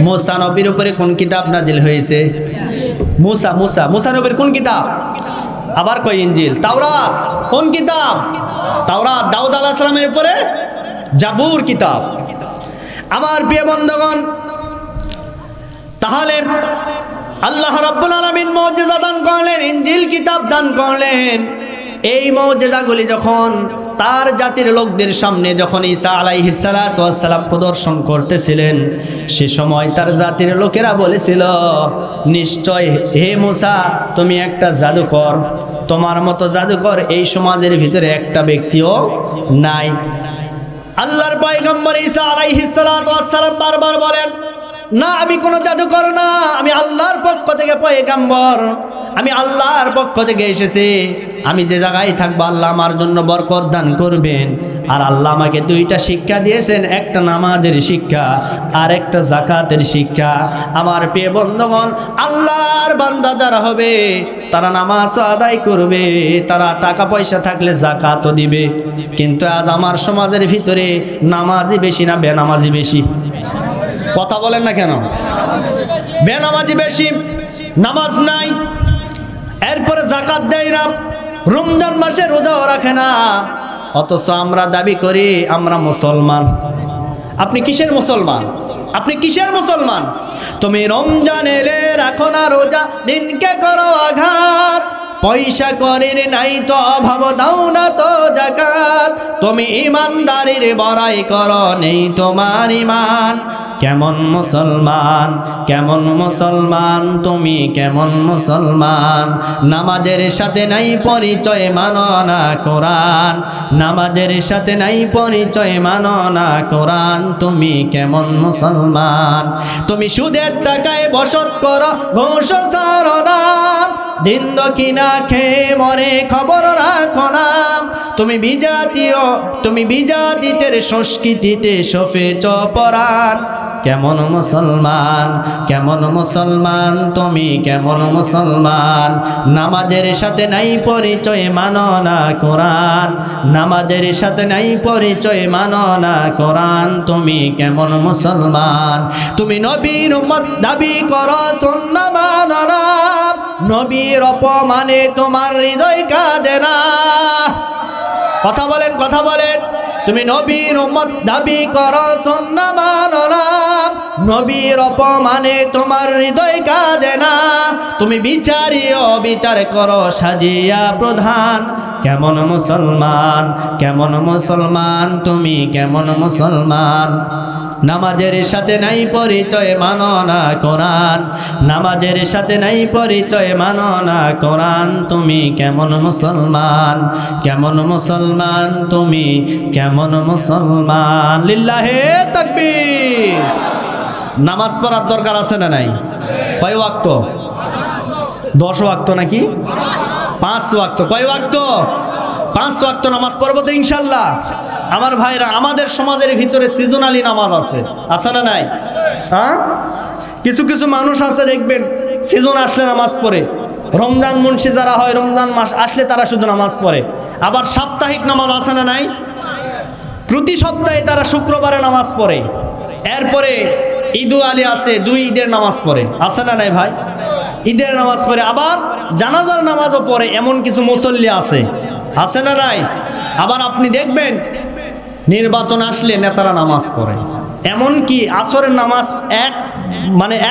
মুসা নবীর উপরে কোন কিতাব নাজিল হয়েছে? মুসা নবীর কোন কিতাব? আবার কয় ইনজিল। তাওরাত কোন কিতাব? তাওরাত। দাউদ আলাইহিস সালামের উপরে জাবুর কিতাব। আমার প্রিয় বন্ধুগণ, তাহলে আল্লাহ রাব্বুল আলামিন মুজিজা দান করলেন, ইনজিল কিতাব দান করলেন। এই মুজিজাগুলি যখন তার জাতির লোকদের সামনে যখন ঈসা আলাইহিস সালাতু ওয়াস সালাম প্রদর্শন করতেছিলেন, সে সময় তার জাতির লোকেরা বলেছিল, নিশ্চয় হে মুসা তুমি একটা জাদুকর, তোমার মতো জাদুকর এই সমাজের ভিতরে একটা ব্যক্তিও নাই। আল্লাহর পয়গম্বর ঈসা আলাইহিস সালাতু ওয়াস সালাম বারবার বলেন, না আমি কোনো জাদুকর না, আমি আল্লাহর পক্ষ থেকে পয়গম্বর, আমি আল্লাহর পক্ষ থেকে এসেছি। আমি যে জায়গায় থাকবো আল্লাহ আমার জন্য বরকত দান করবেন। আর আল্লাহ আমাকে 2টা শিক্ষা দিয়েছেন, একটা নামাজের শিক্ষা আর একটা যাকাতের শিক্ষা। আমার প্রিয় বন্ধুগণ, আল্লাহর বান্দা যারা হবে তারা নামাজ আদায় করবে, তারা টাকা পয়সা থাকলে যাকাতও দিবে। কিন্তু আজ আমার সমাজের ভিতরে নামাজি বেশি না বেনামাজি বেশি? কথা বলেন না কেন? বেনামাজি বেশি, নামাজ নাই, এরপরে যাকাত দেয় না, রমজান মাসে রোজাও রাখে না, অথচ আমরা দাবি করি আমরা মুসলমান। আপনি কিসের মুসলমান? আপনি কিসের মুসলমান? তুমি রমজান এলে রাখো না রোজা, দিনকে করো আঘাত, পয়সা করির নাই তো অভাব, দাও না তো যাকাত, তুমি ইমানদারির বড়াই করো, নেই তোমার ইমান। কেমন মুসলমান, কেমন মুসলমান তুমি, কেমন মুসলমান? নামাজের সাথে নাই পরিচয়, মানো না কোরআন, নামাজের সাথে নাই পরিচয়, মানো না কোরআন, তুমি কেমন মুসলমান? তুমি সুদের টাকায় বসত করো, ঘুষ ছাড়ো না, দিন দক্ষিণা খেয়ে মরে খবর রাখো না, তুমি বিজাতীয়, তুমি বিজাতিদের সংস্কৃতিতে সফেছ পরাণ। কেমন মুসলমান, কেমন মুসলমান তুমি, কেমন মুসলমান? নামাজের সাথে নাই পরিচয়, মানো না কোরআন, নামাজের সাথে নাই পরিচয়, মানো না কোরআন, তুমি কেমন মুসলমান? তুমি নবীর উম্মত দাবি করো, সুন্নাহ মানো না, নবীর অপমানে তোমার হৃদয় কাঁদে না। কথা বলেন, কথা বলেন। তুমি নবীর উম্মত দাবি করো, সুন্নাহ মানো না, নবীর অপমানে তোমার হৃদয় কাঁদে না। তুমি বিচারী অবিচার করো, সাজিয়া প্রধান, কেমন মুসলমান, কেমন মুসলমান তুমি, কেমন মুসলমান। নামাজের সাথে নাই পরিচয়, মানো না কোরআন। নামাজের সাথে নাই পরিচয়, মানো না কোরআন। তুমি কেমন মুসলমান, কেমন মুসলমান তুমি, কেমন মুসলমান। লিল্লাহে তাকবীর। নামাজ পড়ার দরকার আছে না নাই? কয় ওয়াক্ত? 10 ওয়াক্ত নাকি 5 ওয়াক্ত? কয় ওয়াক্ত? 5 ওয়াক্ত নামাজ পড়বো তো ইনশাল্লাহ। আমার ভাইরা, আমাদের সমাজের ভিতরে সিজনালি নামাজ আছে, আছে না নাই? হ্যাঁ, কিছু কিছু মানুষ আছে দেখবেন সিজন আসলে নামাজ পড়ে। রমজান মুন্সি যারা হয়, রমজান মাস আসলে তারা শুধু নামাজ পড়ে। আবার সাপ্তাহিক নামাজ আছে না নাই? প্রতি সপ্তাহে তারা শুক্রবারে নামাজ পড়ে। এরপরে ঈদ আলী আছে, 2 ঈদের নামাজ পড়ে, আছে না নাই ভাই? ঈদের নামাজ পড়ে, আবার জানাজার নামাজও পড়ে। এমন কিছু মুসল্লি আছে, আছে না নাই? আবার আপনি দেখবেন নির্বাচন আসলে নেতারা নামাজ পড়ে। এমনকি আসরের নামাজ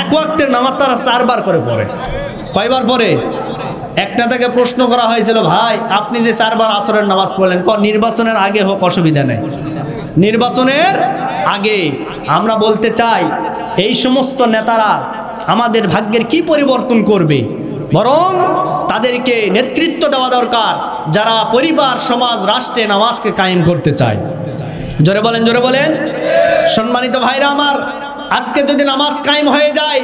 এক ওয়াক্তের নামাজ তারা 4 বার করে পড়ে। কয়বার পড়ে? একটা থেকে প্রশ্ন করা হয়েছিল, ভাই আপনি যে 4 বার আসরের নামাজ পড়লেন, নির্বাচনের আগে হোক অসুবিধা নেই, নির্বাচনের আগে। আমরা বলতে চাই এই সমস্ত নেতারা আমাদের ভাগ্যের কি পরিবর্তন করবে? বরং তাদেরকে নেতৃত্ব দেওয়া দরকার যারা পরিবার, সমাজ, রাষ্ট্রে নামাজকে কায়েম করতে চায়। জোরে বলেন, জোরে বলেন। সম্মানিত ভাইরা আমার, আজকে যদি নামাজ কায়েম হয়ে যায়,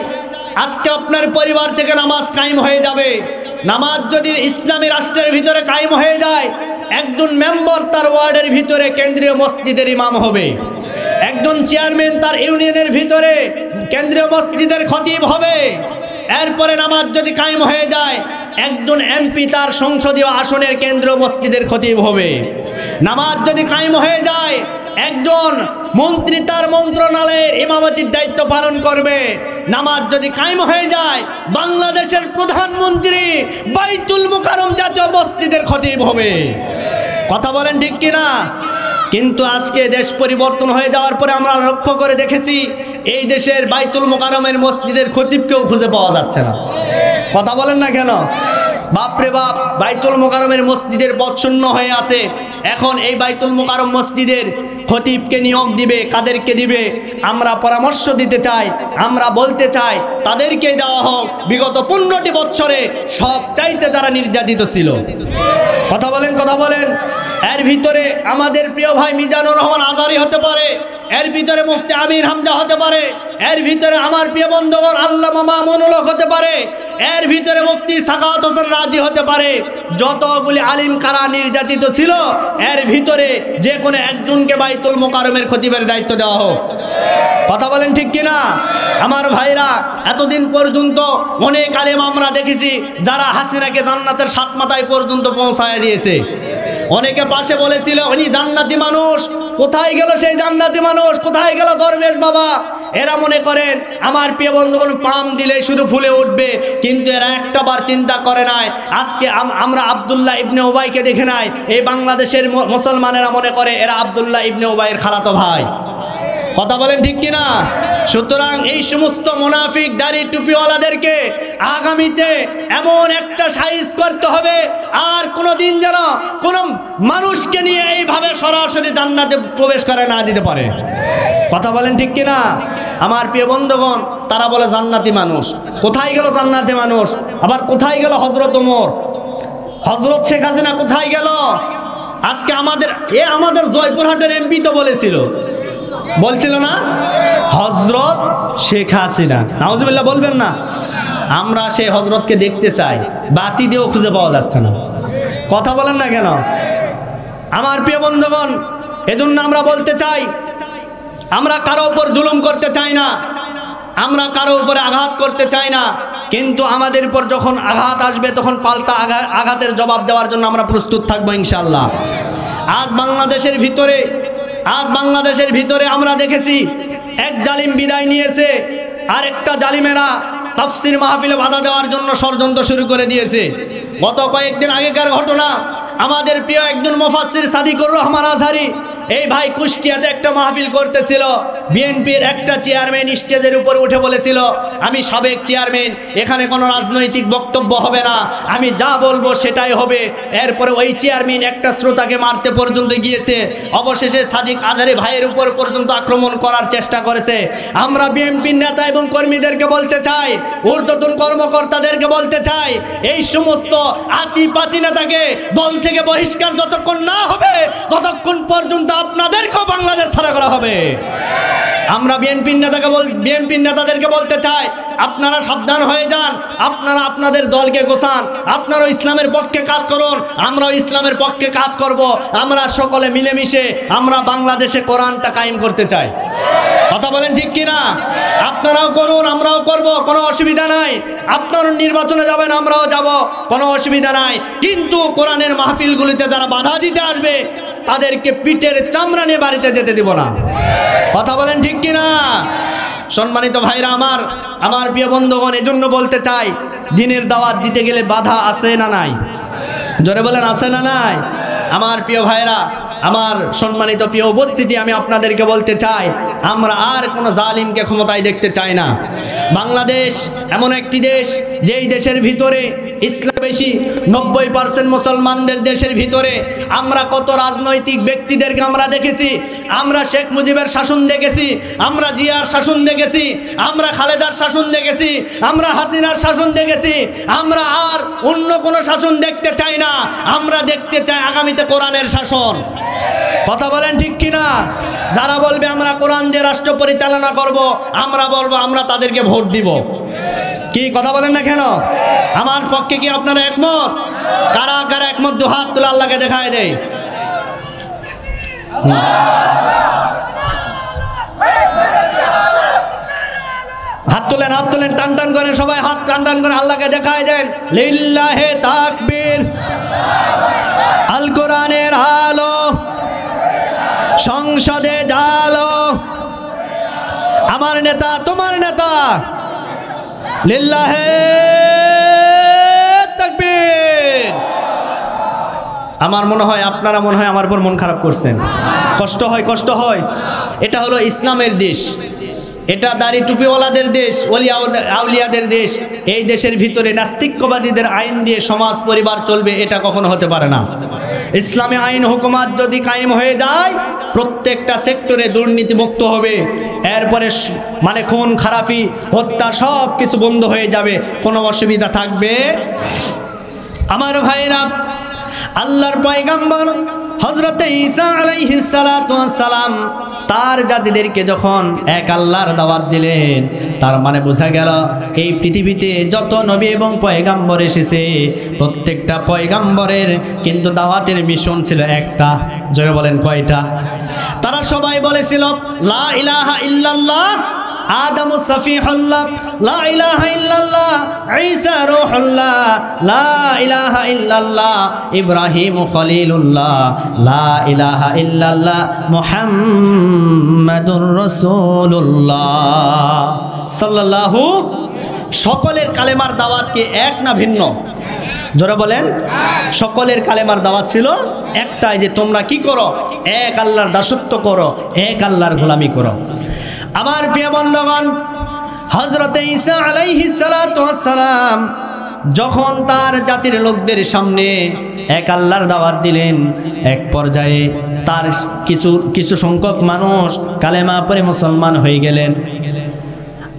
আজকে আপনার পরিবার থেকে নামাজ কায়েম হয়ে যাবে। নামাজ যদি ইসলামী রাষ্ট্রের ভিতরে কায়েম হয়ে যায়, একজন মেম্বার তার ওয়ার্ডের ভিতরে কেন্দ্রীয় মসজিদের ইমাম হবে, একজন চেয়ারম্যান তার ইউনিয়নের ভিতরে কেন্দ্রীয় মসজিদের খতিব হবে। এরপরে নামাজ যদি কায়েম হয়ে যায়, একজন এমপি তার সংসদীয় আসনের কেন্দ্রীয় মসজিদের খতিব হবে। নামাজ যদি কায়েম হয়ে যায়, একজন মন্ত্রী তার মন্ত্রণালয়ের ইমামতির দায়িত্ব পালন করবে। নামাজ যদি কায়েম হয়ে যায়, বাংলাদেশের প্রধানমন্ত্রী বাইতুল মুকাররম জাতীয় মসজিদের খতিব হবে। কথা বলেন ঠিক কিনা? কিন্তু আজকে দেশ পরিবর্তন হয়ে যাওয়ার পরে আমরা লক্ষ্য করে দেখেছি এই দেশের বাইতুল মুকাররমের মসজিদের খতিবকেও খুঁজে পাওয়া যাচ্ছে না। কথা বলেন না কেন? বাপরে বাপ, বাইতুল মুকাররমের মসজিদের পদ শূন্য হয়ে আছে। এখন এই বাইতুল মুকাররম মসজিদের খতিবকে নিয়োগ দিবে, কাদেরকে দিবে? আমরা পরামর্শ দিতে চাই, আমরা বলতে চাই তাদেরকে দেওয়া হোক। বিগত 15টি বছরে সব চাইতে যারা নির্যাতিত ছিল। কথা বলেন, কথা বলেন। এর ভিতরে আমাদের প্রিয় ভাই মিজানুর রহমান আজহারী হতে পারে, এর ভিতরে মুফতি আমির হামজা হতে পারে, এর ভিতরে আমার প্রিয় বন্ধুগণ আল্লামা মামুনুল হক হতে পারে, এর ভিতরে মুফতি সাখাওয়াত হোসেন রাজি হতে পারে। যতগুলি আলিম কারা নির্যাতিত ছিল, এর ভিতরে যে কোনো একজনকে বাইতুল মুকাররমের খতিবের দায়িত্ব দেওয়া হোক। কথা বলেন ঠিক কিনা? আমার ভাইরা, এতদিন পর্যন্ত অনেক আলেম আমরা দেখেছি যারা হাসিনাকে জান্নাতের 7 মাথায় পর্যন্ত পৌঁছায় দিয়েছে। অনেকে পাশে বলেছিল উনি জান্নাতি মানুষ, কোথায় গেল সেই জান্নাতি মানুষ? কোথায় গেল দরবেশ বাবা? এরা মনে করেন আমার প্রিয় বন্ধুগণ পাম দিলে শুধু ফুলে উঠবে, কিন্তু এরা একটাবার চিন্তা করে নাই। আজকে আমরা আব্দুল্লাহ ইবনে উবাইকে দেখে নাই, এই বাংলাদেশের মুসলমানেরা মনে করে এরা আব্দুল্লাহ ইবনে উবাইয়ের খালাতো ভাই। কথা বলেন ঠিক কিনা? সুতরাং এই সমস্ত মুনাফিক দাড়ি টুপিওয়ালাদেরকে আগামীতে এমন একটা সাইজ করতে হবে, আর কোনোদিন যেন কোনো মানুষকে নিয়ে এইভাবে সরাসরি জান্নাতে প্রবেশ করে না দিতে পারে। কথা বলেন ঠিক কিনা? আমার প্রিয় বন্ধুগণ, তারা বলে জান্নাতি মানুষ। কোথায় গেল জান্নাতি মানুষ? আবার কোথায় গেল হযরত ওমর, হযরত শেখ হাসিনা কোথায় গেল? আজকে আমাদের জয়পুরহাটের এমপি তো বলছিল না হযরত শেখ হাসিনা, নাউজুবিল্লাহ বলবেন না? আমরা সেই হযরতকে দেখতে চাই, বাতি দিয়েও খুঁজে পাওয়া যাচ্ছে না। কথা বলেন না কেন? আমার প্রিয় বন্ধুগণ, এজন্য আমরা বলতে চাই, আমরা কারো উপর জুলুম করতে চাই না, আমরা কারো উপরে আঘাত করতে চাই না, কিন্তু আমাদের উপর যখন আঘাত আসবে তখন পাল্টা আঘাতের জবাব দেওয়ার জন্য আমরা প্রস্তুত থাকবো ইনশাআল্লাহ। আজ বাংলাদেশের ভিতরে আমরা দেখেছি এক জালিম বিদায় নিয়েছে, আরেকটা জালিমেরা তাফসীর মাহফিলে বাধা দেওয়ার জন্য ষড়যন্ত্র শুরু করে দিয়েছে। গত কয়েকদিন আগেকার ঘটনা, আমাদের প্রিয় একজন মুফাসসির সাদিকুর রহমান আজহারী এই ভাই কুষ্টিয়াতে একটা মাহফিল করতেছিল, বিএনপির একটা চেয়ারম্যান স্টেজের উপর উঠে বলেছিল, আমি সাবেক চেয়ারম্যান, এখানে কোনো রাজনৈতিক বক্তব্য হবে না, আমি যা বলবো সেটাই হবে। এরপরে ওই চেয়ারম্যান একটা শ্রোতাকে মারতে পর্যন্ত গিয়েছে, অবশেষে সাদিক আজহারী ভাইয়ের উপর পর্যন্ত আক্রমণ করার চেষ্টা করেছে। আমরা বিএনপির নেতা এবং কর্মীদেরকে বলতে চাই, ঊর্ধ্বতন কর্মকর্তাদেরকে বলতে চাই, এই সমস্ত আতিপাতি নেতাকে দল থেকে বহিষ্কার যতক্ষণ না হবে ততক্ষণ পর্যন্ত আপনাদেরকেও বাংলাদেশ ছাড়া করা হবে। আমরা বিএনপির নেতাদেরকে বলতে চাই, আপনারা সাবধান হয়ে যান, আপনারা আপনাদের দলকে গোছান, আপনারাও ইসলামের পক্ষে কাজ করুন, আমরাও ইসলামের পক্ষে কাজ করব। আমরা সকলে মিলেমিশে আমরা বাংলাদেশে কোরআনটা কায়েম করতে চাই। কথা বলেন ঠিক কিনা? আপনারাও করুন, আমরাও করব, কোনো অসুবিধা নাই। আপনারা নির্বাচনে যাবেন, আমরাও যাব, কোনো অসুবিধা নাই। কিন্তু কোরআনের মাহফিলগুলিতে যারা বাধা দিতে আসবে তাদেরকে পিঠের চামড়া নিয়ে বাড়িতে যেতে দিব না। কথা বলেন ঠিক কিনা? সম্মানিত ভাইরা আমার প্রিয় বন্ধুগণ, এজন্য বলতে চাই, দিনের দাওয়াত দিতে গেলে বাধা আছে না নাই? জোরে বলেন, আছে না নাই? আমার প্রিয় ভাইরা, আমার সম্মানিত প্রিয় উপস্থিতি, আমি আপনাদেরকে বলতে চাই, আমরা আর কোনো জালিমকে ক্ষমতায় দেখতে চাই না। বাংলাদেশ এমন একটি দেশ, যেই দেশের ভিতরে ইসলাম বেশি, 90% মুসলমানদের দেশের ভিতরে আমরা কত রাজনৈতিক ব্যক্তিদেরকে আমরা দেখেছি। আমরা শেখ মুজিবের শাসন দেখেছি, আমরা জিয়ার শাসন দেখেছি, আমরা খালেদার শাসন দেখেছি, আমরা হাসিনার শাসন দেখেছি। আমরা আর অন্য কোনো শাসন দেখতে চাই না, আমরা দেখতে চাই আগামীতে কোরআনের শাসন। কথা বলেন ঠিক কিনা? যারা বলবে আমরা কোরআন দিয়ে রাষ্ট্র পরিচালনা করব, আমরা বলবো আমরা তাদেরকে ভোট দিব। কি কথা বলেন না কেন? আমার পক্ষে কি আপনারা একমত? কারা কারা একমত? দু হাত তুলে আল্লাহকে দেখায় দেয়। হাত তুলেন, হাত তুলেন, টান টান করেন, সবাই হাত টান টান করে আল্লাহকে দেখায় দেন। লিল্লাহে তাকবীর, আল কোরআনের আলো, সংসদে জালো, আমার নেতা তোমার নেতা, লিল্লাহে তাকবীর। আমার মনে হয় আপনারা মনে হয় আমার উপর মন খারাপ করছেন। কষ্ট হয়, কষ্ট হয়। এটা হলো ইসলামের দেশ, এটা দাড়ি টুপিওয়ালাদের দেশ, আউলিয়াদের দেশ। এই দেশের ভিতরে নাস্তিকবাদীদের আইন দিয়ে সমাজ পরিবার চলবে, এটা কখনো হতে পারে না। ইসলামী আইন হুকুমাত যদি কায়েম হয়ে যায়, প্রত্যেকটা সেক্টরে দুর্নীতি মুক্ত হবে, এরপরে মানে খুন খারাপি হত্যা সব কিছু বন্ধ হয়ে যাবে, কোনো অসুবিধা থাকবে। আমার ভাইরা, আল্লাহর পয়গম্বর হযরতে ঈসা আলাইহিস সালাতু ওয়াস সালাম তার জাতিদেরকে যখন এক আল্লাহর দাওয়াত দিলেন, তার মানে বোঝা গেল এই পৃথিবীতে যত নবী এবং পয়গাম্বর এসেছে, প্রত্যেকটা পয়গাম্বরের কিন্তু দাওয়াতের মিশন ছিল একটা। জোরে বলেন, কয়টা? তারা সবাই বলেছিল লা ইলাহা ইল্লাল্লাহ, আদমু সফিহুল্লাহ, লা ইলাহা ইল্লাল্লাহ, ঈসা রূহুল্লাহ, লা ইলাহা ইল্লাল্লাহ, ইব্রাহিম খলিলুল্লাহ, লা ইলাহা ইল্লাল্লাহ, মুহাম্মাদুর রাসূলুল্লাহ সাল্লাল্লাহু। সকলের কালেমার দাওয়াত কি এক না ভিন্ন? জোরে বলেন। সকলের কালেমার দাওয়াত ছিল একটাই, যে তোমরা কি করো? এক আল্লাহর দাসত্ব করো, এক আল্লাহর গোলামি করো। আমার প্রিয় বন্ধুগণ, হযরতে ঈসা আলাইহিস সালাতু ওয়াস সালাম যখন তার জাতির লোকদের সামনে এক আল্লাহর দাওয়াত দিলেন, এক পর্যায়ে তার কিছু সংখ্যক মানুষ কালেমা পড়ে মুসলমান হয়ে গেলেন।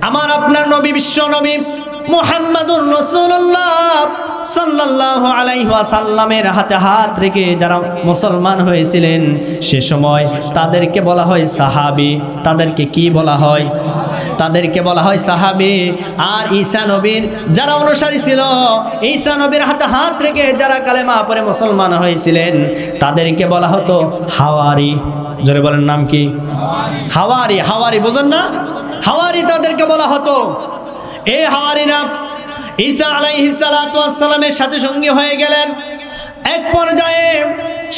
আমার আপনার নবী, বিশ্ব নবী মুহাম্মাদুর রাসূলুল্লাহ সাল্লাল্লাহু আলাইহি ওয়াসাল্লামের হাতে হাত রেখে যারা মুসলমান হয়েছিলেন, সে সময় তাদেরকে বলা হয় সাহাবী। তাদেরকে কি বলা হয়? তাদেরকে বলা হয় সাহাবী। আর ঈসা নবীর যারা অনুসারী ছিল, ঈসা নবীর হাতে হাত রেখে যারা কালেমা পড়ে মুসলমান হয়েছিলেন, তাদেরকে বলা হতো হাওয়ারি। জোরে বলেন, নাম কি? হাওয়ারি। হাওয়ারি বোঝেন না? হাওয়ারি তাদেরকে বলা হতো। এই হাওয়ারিরা ঈসা আলাইহিস সালাতু ওয়াস সালামের সাথে সঙ্গী হয়ে গেলেন। এক পর্যায়ে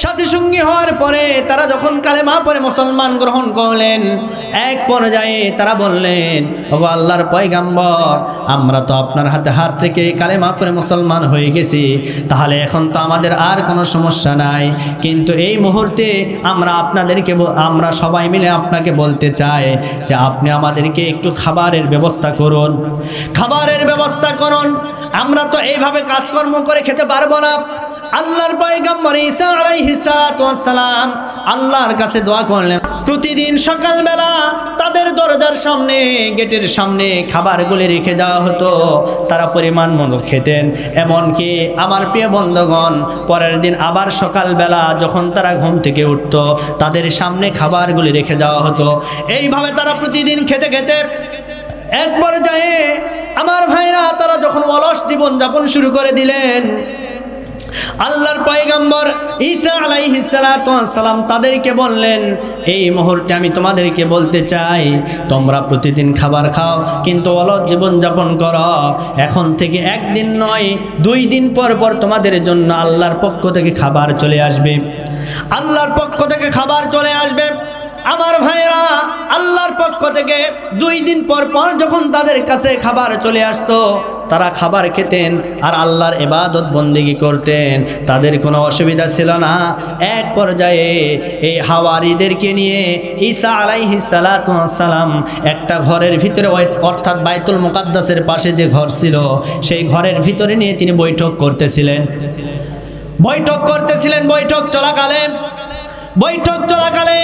সাথী সঙ্গী হওয়ার পরে তারা যখন কালেমা পড়ে মুসলমান গ্রহণ করলেন, এক পর্যায়ে তারা বললেন, ওগো আল্লাহর পয়গাম্বর, আমরা তো আপনার হাতে হাত রেখে কালেমা পড়ে মুসলমান হয়ে গেছি, তাহলে এখন তো আমাদের আর কোনো সমস্যা নাই, কিন্তু এই মুহূর্তে আমরা সবাই মিলে আপনাকে বলতে চাই যে আপনি আমাদেরকে একটু খাবারের ব্যবস্থা করুন, খাবারের ব্যবস্থা করুন। আমরা তো এইভাবে কাজকর্ম করে খেতে পারবো না। আল্লাহর পয়গম্বর ঈসা আলাইহিস সালাতু ওয়াস সালাম আল্লাহর কাছে দোয়া করলেন। প্রতিদিন সকালবেলা তাদের দরজার সামনে, গেটের সামনে খাবারগুলি রেখে যাওয়া হতো, তারা পরিমাণ মতো খেতেন। এমনকি আমার প্রিয় বন্ধুগণ, পরের দিন আবার সকালবেলা যখন তারা ঘুম থেকে উঠত, তাদের সামনে খাবারগুলি রেখে যাওয়া হতো। এইভাবে তারা প্রতিদিন খেতে খেতে এক পর্যায়ে আমার ভাইরা তারা যখন অলস জীবন যাপন শুরু করে দিলেন, আল্লাহর পয়গম্বর ঈসা আলাইহিস সালাতু ওয়াস সালাম তাদেরকে বললেন, এই মুহূর্তে আমি তোমাদেরকে বলতে চাই, তোমরা প্রতিদিন খাবার খাও কিন্তু অলস জীবন যাপন করো। এখন থেকে একদিন নয়, 2 দিন পর পর তোমাদের জন্য আল্লাহর পক্ষ থেকে খাবার চলে আসবে, আল্লাহর পক্ষ থেকে খাবার চলে আসবে। আমার ভাইরা, আল্লাহর পক্ষ থেকে 2 দিন পর পর যখন তাদের কাছে খাবার চলে আসতো, তারা খাবার খেতেন আর আল্লাহর ইবাদত বন্দেগী করতেন, তাদের কোনো অসুবিধা ছিল না। এক পর্যায়ে এই হাওয়ারিদেরকে নিয়ে ঈসা আলাইহিস সালাতু ওয়াস সালাম একটা ঘরের ভিতরে, অর্থাৎ বাইতুল মুকাদ্দাসের পাশে যে ঘর ছিল, সেই ঘরের ভিতরে নিয়ে তিনি বৈঠক করতেছিলেন। বৈঠক চলাকালে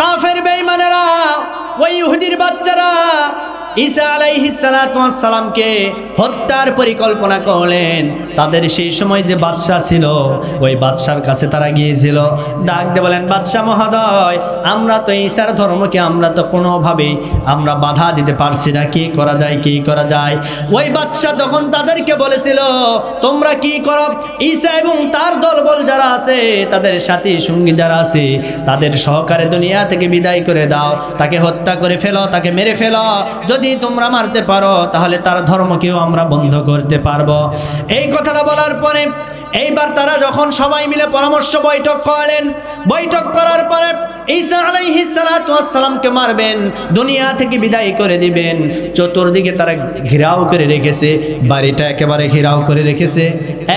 কাফের বেঈমানেরা, ওই ইহুদির বাচ্চারা ঈসা আলাইহিস সালাতু ওয়াস সালামকে হত্যার পরিকল্পনা করলেন। তাদের সেই সময় যে বাদশা ছিল, ওই বাদশার কাছে তারা গিয়েছিল, ডাক দিয়ে বলেন, বাদশা মহোদয়, আমরা তো ঈসার ধর্মকে আমরা তো কোনোভাবেই আমরা বাধা দিতে পারছি না, কি করা যায়। ওই বাদশা তখন তাদেরকে বলেছিল, তোমরা কি করো, ঈসা এবং তার দলবল যারা আছে, তাদের সাথী সঙ্গী যারা আছে, তাদের সহকারে দুনিয়া থেকে বিদায় করে দাও, তাকে হত্যা করে ফেলো, তাকে মেরে ফেলো। যদি তোমরা মারতে পারো তাহলে তার ধর্মকেও আমরা বন্ধ করতে পারবো। এই কথাটা বলার পরে এইবার তারা যখন সবাই মিলে পরামর্শ বৈঠক করার পরে ঈসা আলাইহিস সালাতু ওয়াস সালামকে মারবেন, দুনিয়া থেকে বিদায় করে দিবেন। চতুর্দিকে তারা ঘেরাও করে রেখেছে, বাড়িটা একেবারে ঘেরাও করে রেখেছে।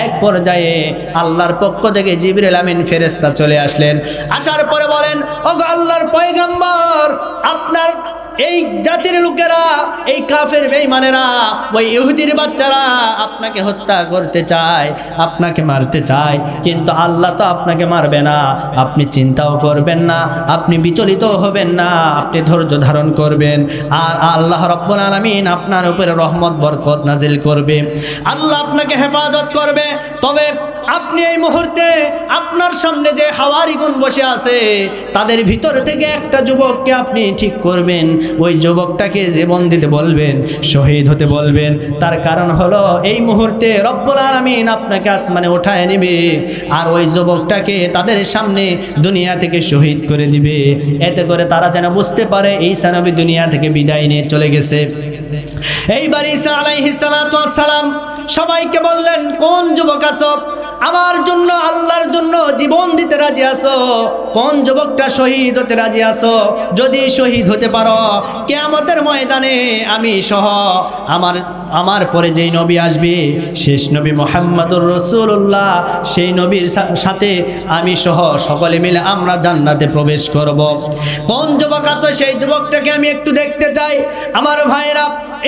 এক পর্যায়ে আল্লাহর পক্ষ থেকে জিবরিল আমিন ফেরেশতা চলে আসলেন। আসার পরে বলেন, ওগো আল্লাহর পয়গম্বর, আপনার এই জাতির লোকেরা, এই কাফের বেঈমানেরা, ওই ইহুদির বাচ্চারা আপনাকে হত্যা করতে চায়, আপনাকে মারতে চায়, কিন্তু আল্লাহ তো আপনাকে মারবে না, আপনি চিন্তাও করবেন না, আপনি বিচলিত হবেন না, আপনি ধৈর্য ধারণ করবেন, আর আল্লাহ রাব্বুল আলামিন আপনার উপরে রহমত বরকত নাজিল করবে, আল্লাহ আপনাকে হেফাজত করবে। তবে আপনি এই মুহূর্তে আপনার সামনে যে হাওয়ারিগণ বসে আছে, তাদের ভিতর থেকে একটা যুবককে আপনি ঠিক করবেন, ওই যুবকটাকে জীবন দিতে বলবেন, শহীদ হতে বলবেন। তার কারণ হলো এই মুহূর্তে রব্বুল আলামিন আপনাকে আসমানে উঠায় নেবে, আর ওই যুবকটাকে তাদের সামনে দুনিয়া থেকে শহীদ করে দিবে। এতে করে তারা যেন বুঝতে পারে ঈসা নবী দুনিয়া থেকে বিদায় নিয়ে চলে গেছে। এইবার ঈসা আলাইহিস সালাতু ওয়াস সালাম সবাইকে বললেন, কোন যুবক আছো আমার জন্য, আল্লাহর জন্য জীবন দিতে রাজি আছো? কোন যুবকটা শহীদ হতে রাজি আছো? যদি শহীদ হতে পারো, কিয়ামতের ময়দানে আমি সহ আমার পরে যেই নবী আসবে, শেষ নবী মুহাম্মদুর রাসূলুল্লাহ, সেই নবীর সাথে আমি সহ সকলে মিলে আমরা জান্নাতে প্রবেশ করব। কোন যুবক আছে, সেই যুবকটাকে আমি একটু দেখতে চাই। আমার ভাইরা,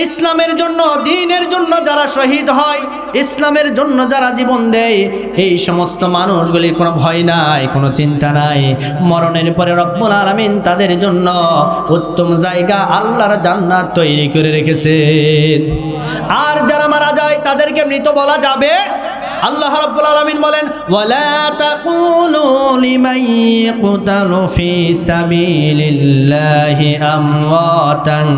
ইসলামের জন্য, দ্বীনের জন্য যারা শহীদ হয়, ইসলামের জন্য যারা জীবন দেয়, এই সমস্ত মানুষগুলির কোনো ভয় নাই, কোনো চিন্তা নাই। মরণের পরে রব্বুল আলামিন তাদের জন্য উত্তম জায়গা, আল্লাহর জান্নাত তৈরি করে রেখেছেন। আর যারা মারা যায় তাদেরকে মৃত বলা যাবে? আল্লাহ রাব্বুল আলামিন বলেন, ওয়ালা তাকুলু লিমান ইয়াকতালু ফি সাবিলিল্লাহি আমওয়াতান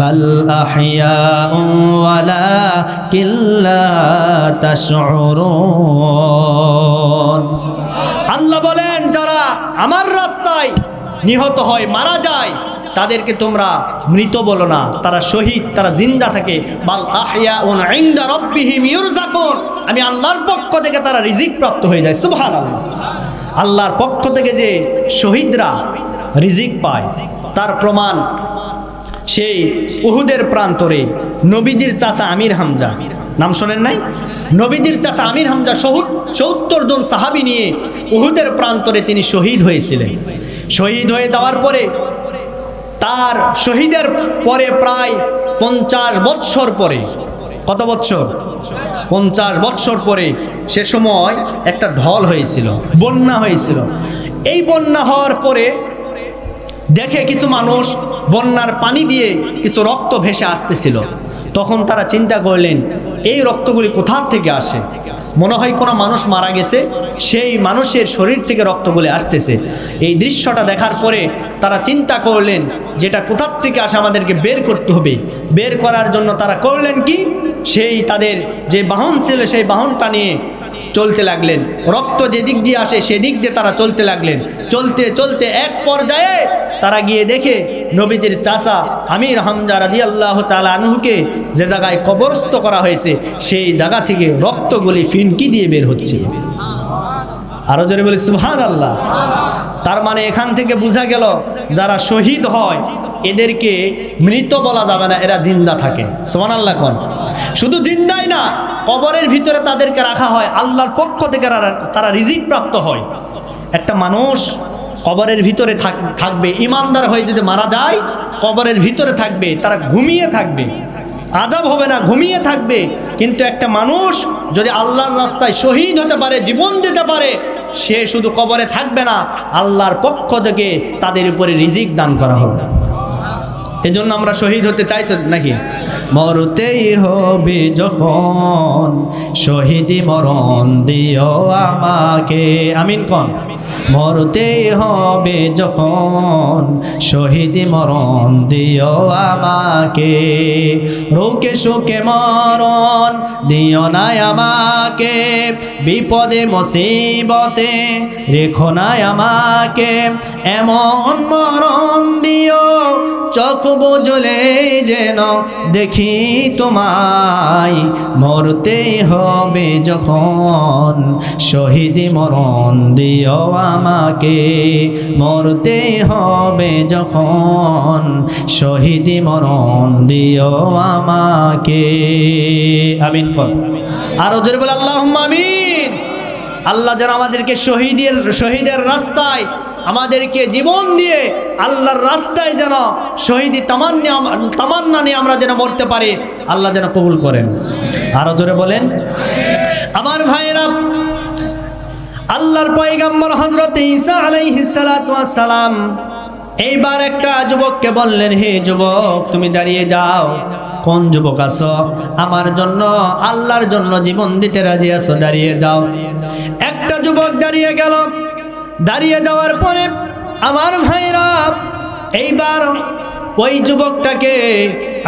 বাল আহইয়াউন ওয়ালাকিন লা তাশউরুন। আল্লাহ বলেন, যারা আমার রাস্তায় নিহত হয়, মারা যায়, তাদেরকে তোমরা মৃত বলো না, তারা শহীদ, তারা জিন্দা থাকে। বাল আহইয়াউন ইনদা রাব্বিহিম ইরযাকুন, আমি আল্লাহর পক্ষ থেকে তারা রিজিক প্রাপ্ত হয়ে যায়। সুবহানাল্লাহ। আল্লাহর পক্ষ থেকে যে শহীদরা রিজিক পায় তার প্রমাণ সেই উহুদের প্রান্তরে নবীজির চাচা আমির হামজা, নাম শোনেন নাই? নবীজির চাচা আমির হামজা ৭০ জন সাহাবী নিয়ে উহুদের প্রান্তরে তিনি শহীদ হয়েছিলেন। শহীদ হয়ে যাওয়ার পরে তার শহীদের পরে প্রায় ৫০ বৎসর পরে, কত বৎসর? ৫০ বৎসর পরে সে সময় একটা ঢল হয়েছিল, বন্যা হয়েছিল। এই বন্যা হওয়ার পরে দেখে কিছু মানুষ বন্যার পানি দিয়ে কিছু রক্ত ভেসে আসতেছিল। তখন তারা চিন্তা করলেন এই রক্তগুলি কোথা থেকে আসে? মনে হয় কোনো মানুষ মারা গেছে, সেই মানুষের শরীর থেকে রক্তগুলি আসতেছে। এই দৃশ্যটা দেখার পরে তারা চিন্তা করলেন যেটা কোথা থেকে আসে, আমাদেরকে বের করতে হবে। বের করার জন্য তারা করলেন কি, সেই তাদের যে বাহন ছিল সেই বাহনটা নিয়ে চলতে লাগলেন। রক্ত যেদিক দিয়ে আসে সেদিক দিয়ে তারা চলতে লাগলেন। চলতে চলতে এক পর্যায়ে তারা গিয়ে দেখে নবীজির চাচা আমির হামজা রাদিয়াল্লাহু তাআলা আনহুকে যে জায়গায় কবরস্থ করা হয়েছে সেই জায়গা থেকে রক্তগুলি ফিনকি দিয়ে বের হচ্ছে। আরো জোরে বলি সুবহানাল্লাহ। তার মানে এখান থেকে বোঝা গেল যারা শহীদ হয় এদেরকে মৃত বলা যাবে না, এরা জিন্দা থাকে। সুবহানাল্লাহ কোন? শুধু জিন্দাই না, কবরের ভিতরে তাদেরকে রাখা হয়, আল্লাহর পক্ষ থেকে তারা রিজিক প্রাপ্ত হয়। একটা মানুষ কবরের ভিতরে থাকবে, ইমানদার হয়ে যদি মারা যায় কবরের ভিতরে থাকবে, তারা ঘুমিয়ে থাকবে, আযাব হবে না, ঘুমিয়ে থাকবে। কিন্তু একটা মানুষ যদি আল্লাহর রাস্তায় শহীদ হতে পারে, জীবন দিতে পারে, সে শুধু কবরে থাকবে না, আল্লাহর পক্ষ থেকে তাদের উপরে রিজিক দান করা হবে। এজন্য আমরা শহীদ হতে চাই তো নাকি? মরতেই হবে যখন শহীদি মরণ দিও আমাকে, আমিন কোন? মরতেই হবে যখন শহীদি মরণ দিও আমাকে, রোকে শোকে মরণ দিও না আমাকে, বিপদে মুসিবতে রেখো না আমাকে, এমন মরণ দিও চোখ বুজলে যেন দেখি তোমায়, মরতেই হবে যখন শহীদি মরণ দিও আমাকে, মরতেই হবে যখন শহীদি মরণ দিও আমাকে। আমিন কর। আরো জোরে বলে আল্লাহুম্মা আমিন। আল্লাহ যেন আমাদেরকে শহীদের রাস্তায় আমাদেরকে জীবন দিয়ে আল্লাহর রাস্তায় যেন শহীদি তামান্না নিয়ে আমরা যেন মরতে পারি, আল্লাহ যেন কবুল করেন। আরো জোরে বলেন। আমার ভাইয়েরা, আল্লাহর পয়গম্বর হযরত ঈসা আলাইহিস সালাতু ওয়াস সালাম এইবার একটা যুবককে বললেন, হে যুবক তুমি দাঁড়িয়ে যাও। কোন যুবক আছো? আমার জন্য আল্লাহর জন্য জীবন দিতে রাজি আছো? দাঁড়িয়ে যাও। একটা যুবক দাঁড়িয়ে গেল। দাঁড়িয়ে যাওয়ার পরে আমার ভাইরা এইবার ওই যুবকটাকে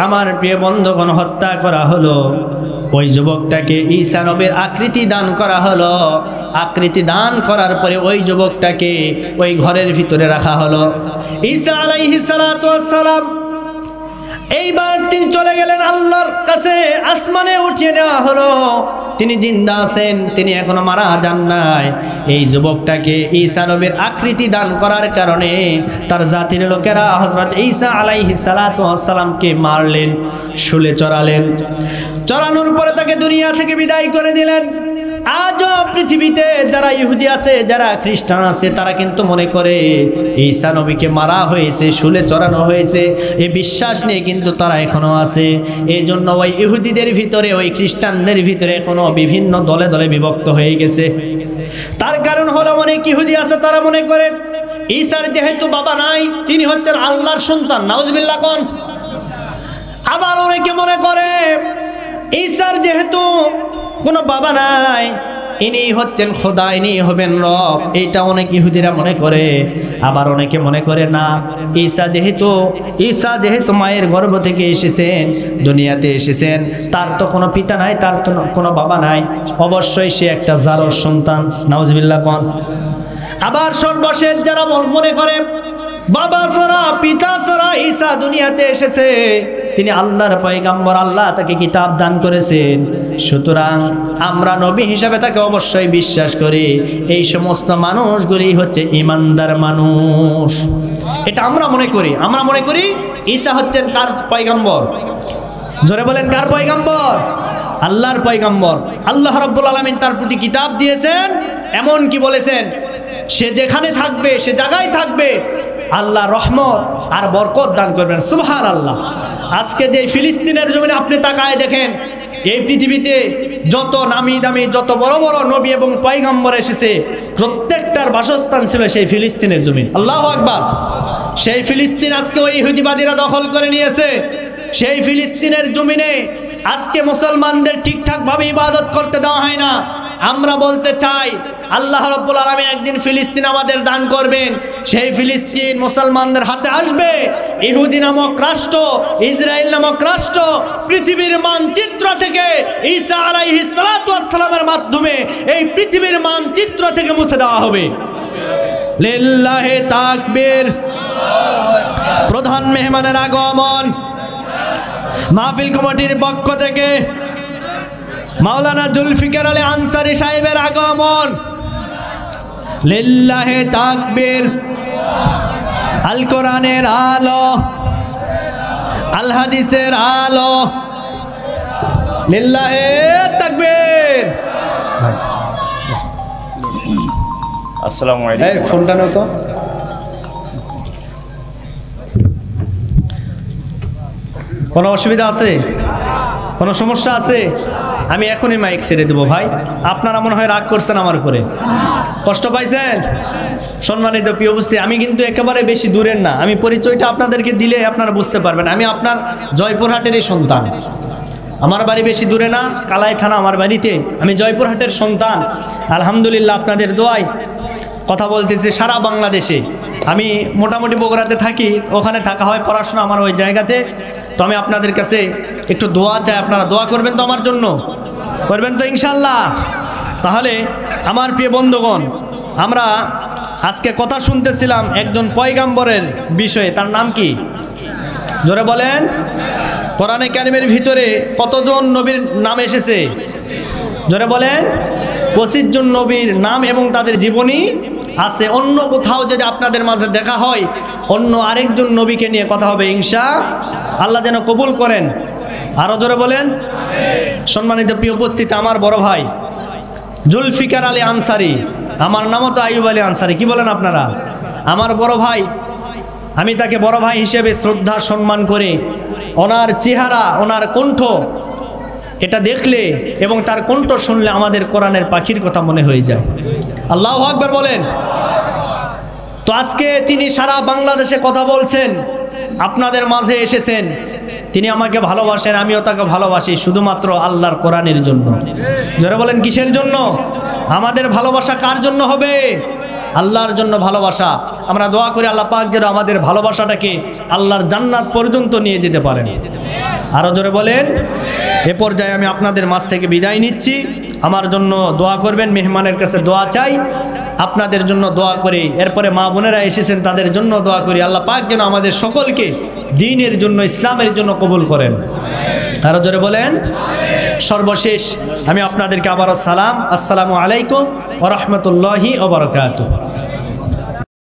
আমার প্রিয় বন্ধুগণ হত্যা করা হলো। ওই যুবকটাকে ঈসা নবীর আকৃতি দান করা হলো। আকৃতি দান করার পরে ওই যুবকটাকে ওই ঘরের ভিতরে রাখা হলো। ঈসা আলাইহিস সালাতু ওয়াস সালাম এইবার তিনি চলে গেলেন আল্লাহর কাছে, আসমানে উঠিয়ে নেওয়া হলো। তিনি জিন্দা আছেন, তিনি এখনো মারা যান নাই। এই যুবকটাকে ঈসা নবীর আকৃতি দান করার কারণে তার জাতির লোকেরা হযরত ঈসা আলাইহিস সালাতু ওয়াস সালামকে মারলেন, শুলে চড়ালেন। চড়ানোর পরে তাকে দুনিয়া থেকে বিদায় করে দিলেন। আজও পৃথিবীতে যারা ইহুদি আছে, যারা খ্রিস্টান আছে, তারা কিন্তু মনে করে ঈসা নবীকে মারা হয়েছে, শুলে চড়ানো হয়েছে, এই বিশ্বাস নিয়ে কিন্তু তারা এখনো আছে। এই জন্য ওই ইহুদিদের ভিতরে, ওই খ্রিস্টানদের ভিতরে এখনো বিভিন্ন দলে দলে বিভক্ত হয়ে গেছে। তার কারণ হলো অনেক ইহুদি আছে তারা মনে করে ঈসার যেহেতু বাবা নাই, তিনি হচ্ছেন আল্লাহর সন্তান। নাউজুবিল্লাহ কোন? আবার অনেকে মনে করে ঈসার যেহেতু কোনো বাবা নাই, ইনি হচ্ছেন খোদা, ইনি হবেন রব। এইটা অনেক ইহুদিরা মনে করে। আবার অনেকে মনে করে না, ঈসা যেহেতু মায়ের গর্ভ থেকে এসেছেন, দুনিয়াতে এসেছেন, তার তো কোনো পিতা নাই, তার তো কোনো বাবা নাই, অবশ্যই সে একটা জারর সন্তান। নাউজুবিল্লাহ কোন? আবার সর্বশেষ যারা মনে করে বাবা ছাড়া, পিতা ছাড়া, ঈসা দুনিয়াতে এসেছে, তিনি আল্লাহর পয়গম্বর, আল্লাহ তাকে কিতাব দান করেছেন। সুতরাং আমরা নবী হিসাবে তাকে অবশ্যই বিশ্বাস করি। এই সমস্ত মানুষগুলি হচ্ছে ঈমানদার মানুষ। এটা আমরা মনে করি। আমরা মনে করি ঈসা হচ্ছেন কার পয়গম্বর? জোরে বলেন, কার পয়গম্বর? আল্লাহর পয়গম্বর। আল্লাহ রাব্বুল আলামিন তার প্রতি কিতাব দিয়েছেন, এমন কি বলেছেন, সে যেখানে থাকবে, সে জায়গায় থাকবে, আল্লাহ রহমত আর বরকত দান করবেন। সুবহানাল্লাহ। আজকে যে ফিলিস্তিনের জমিনে আপনি তাকায় দেখেন, এই পৃথিবীতে যত নামি দামি, যত বড় বড় নবী এবং পয়গম্বর এসেছে, প্রত্যেকটার বাসস্থান ছিল সেই ফিলিস্তিনের জমিন। আল্লাহু আকবার। সেই ফিলিস্তিন আজকে ওই ইহুদিবাদীরা দখল করে নিয়েছে। সেই ফিলিস্তিনের জমিনে আজকে মুসলমানদের ঠিকঠাক ভাবে ইবাদত করতে দেওয়া হয় না। আমরা বলতে চাই, আল্লাহ রাব্বুল আলামিন একদিন ফিলিস্তিন আমাদের দান করবেন। সেই ফিলিস্তিন মুসলমানদের হাতে আসবে। ইহুদি নামক রাষ্ট্র, ইসরায়েল নামক রাষ্ট্র পৃথিবীর মানচিত্র থেকে ঈসা আলাইহিস সালাতু ওয়াস সালামের মাধ্যমে এই পৃথিবীর মানচিত্র থেকে মুছে দেওয়া হবে। লিল্লাহি তাকবীর। প্রধান মেহমানের আগমন। মাহফিল কমিটির পক্ষ থেকে মাওলানা জুলফিকার আলী আনসারী সাহেবের আগমন। লিল্লাহি তাকবীর। আল কোরআনের আলো, আল হাদিসের আলো। লিল্লাহি তাকবীর। আসসালামু আলাইকুম। এই ফোনটা নাও তো। কোনো অসুবিধা আছে? কোনো সমস্যা আছে? আমি এখনই মাইক ছেড়ে দেবো ভাই। আপনারা মনে হয় রাগ করছেন আমার উপরে, কষ্ট পাইছেন? সম্মানিত প্রিয় উপস্থিতি, আমি কিন্তু একেবারে বেশি দূরের না। আমি পরিচয়টা আপনাদেরকে দিলে আপনারা বুঝতে পারবেন। আমি আপনার জয়পুরহাটেরই সন্তান। আমার বাড়ি বেশি দূরে না, কালাই থানা আমার বাড়িতে। আমি জয়পুরহাটের সন্তান। আলহামদুলিল্লাহ আপনাদের দোয়ায় কথা বলতেছি সারা বাংলাদেশে। আমি মোটামুটি বগুড়াতে থাকি, ওখানে থাকা হয়, পড়াশোনা আমার ওই জায়গাতে। তো আমি আপনাদের কাছে একটু দোয়া চাই, আপনারা দোয়া করবেন তো আমার জন্য? করবেন তো ইনশাল্লাহ? তাহলে আমার প্রিয় বন্ধুগণ, আমরা আজকে কথা শুনতেছিলাম একজন পয়গাম্বরের বিষয়ে। তার নাম কি? জোরে বলেন। কোরআনে কারিমের ভিতরে কতজন নবীর নাম এসেছে? জোরে বলেন। 25 জন নবীর নাম এবং তাদের জীবনী আছে। অন্য কোথাও যদি আপনাদের মাঝে দেখা হয়, অন্য আরেকজন নবীকে নিয়ে কথা হবে ইনশাআল্লাহ। যেন কবুল করেন। আরো জোরে বলেন। সম্মানিত প্রিয় উপস্থিতি, আমার বড় ভাই জুলফিকার আলী আনসারী, আমার নামও তো আইয়ুব আলী আনসারী। কি বলেন আপনারা? আমার বড় ভাই, আমি তাকে বড় ভাই হিসেবে শ্রদ্ধা সম্মান করে, ওনার চেহারা, ওনার কণ্ঠ, এটা দেখলে এবং তার কণ্ঠ শুনলে আমাদের কোরআনের পাখির কথা মনে হয়ে যায়। আল্লাহু আকবার বলেন। তো আজকে তিনি সারা বাংলাদেশে কথা বলছেন, আপনাদের মাঝে এসেছেন। তিনি আমাকে ভালোবাসেন, আমিও তাকে ভালোবাসি, শুধুমাত্র আল্লাহর কোরআনের জন্য। যারা বলেন কিসের জন্য? আমাদের ভালোবাসা কার জন্য হবে? আল্লাহর জন্য ভালোবাসা। আমরা দোয়া করি আল্লাহ পাক যেন আমাদের ভালোবাসাটাকে আল্লাহর জান্নাত পর্যন্ত নিয়ে যেতে পারেন। আরো জোরে বলেন। এ পর্যায়ে আমি আপনাদের মাঝ থেকে বিদায় নিচ্ছি। আমার জন্য দোয়া করবেন, মেহমানের কাছে দোয়া চাই, আপনাদের জন্য দোয়া করি। এরপরে মা বোনেরা এসেছেন, তাদের জন্য দোয়া করি। আল্লাহ পাক যেন আমাদের সকলকে দ্বীনের জন্য, ইসলামের জন্য কবুল করেন। আরো জোরে বলেন। সর্বশেষ আমি আপনাদেরকে আবারও সালাম, আসসালামু আলাইকুম ওয়া রাহমাতুল্লাহি ওয়া বারাকাতুহু।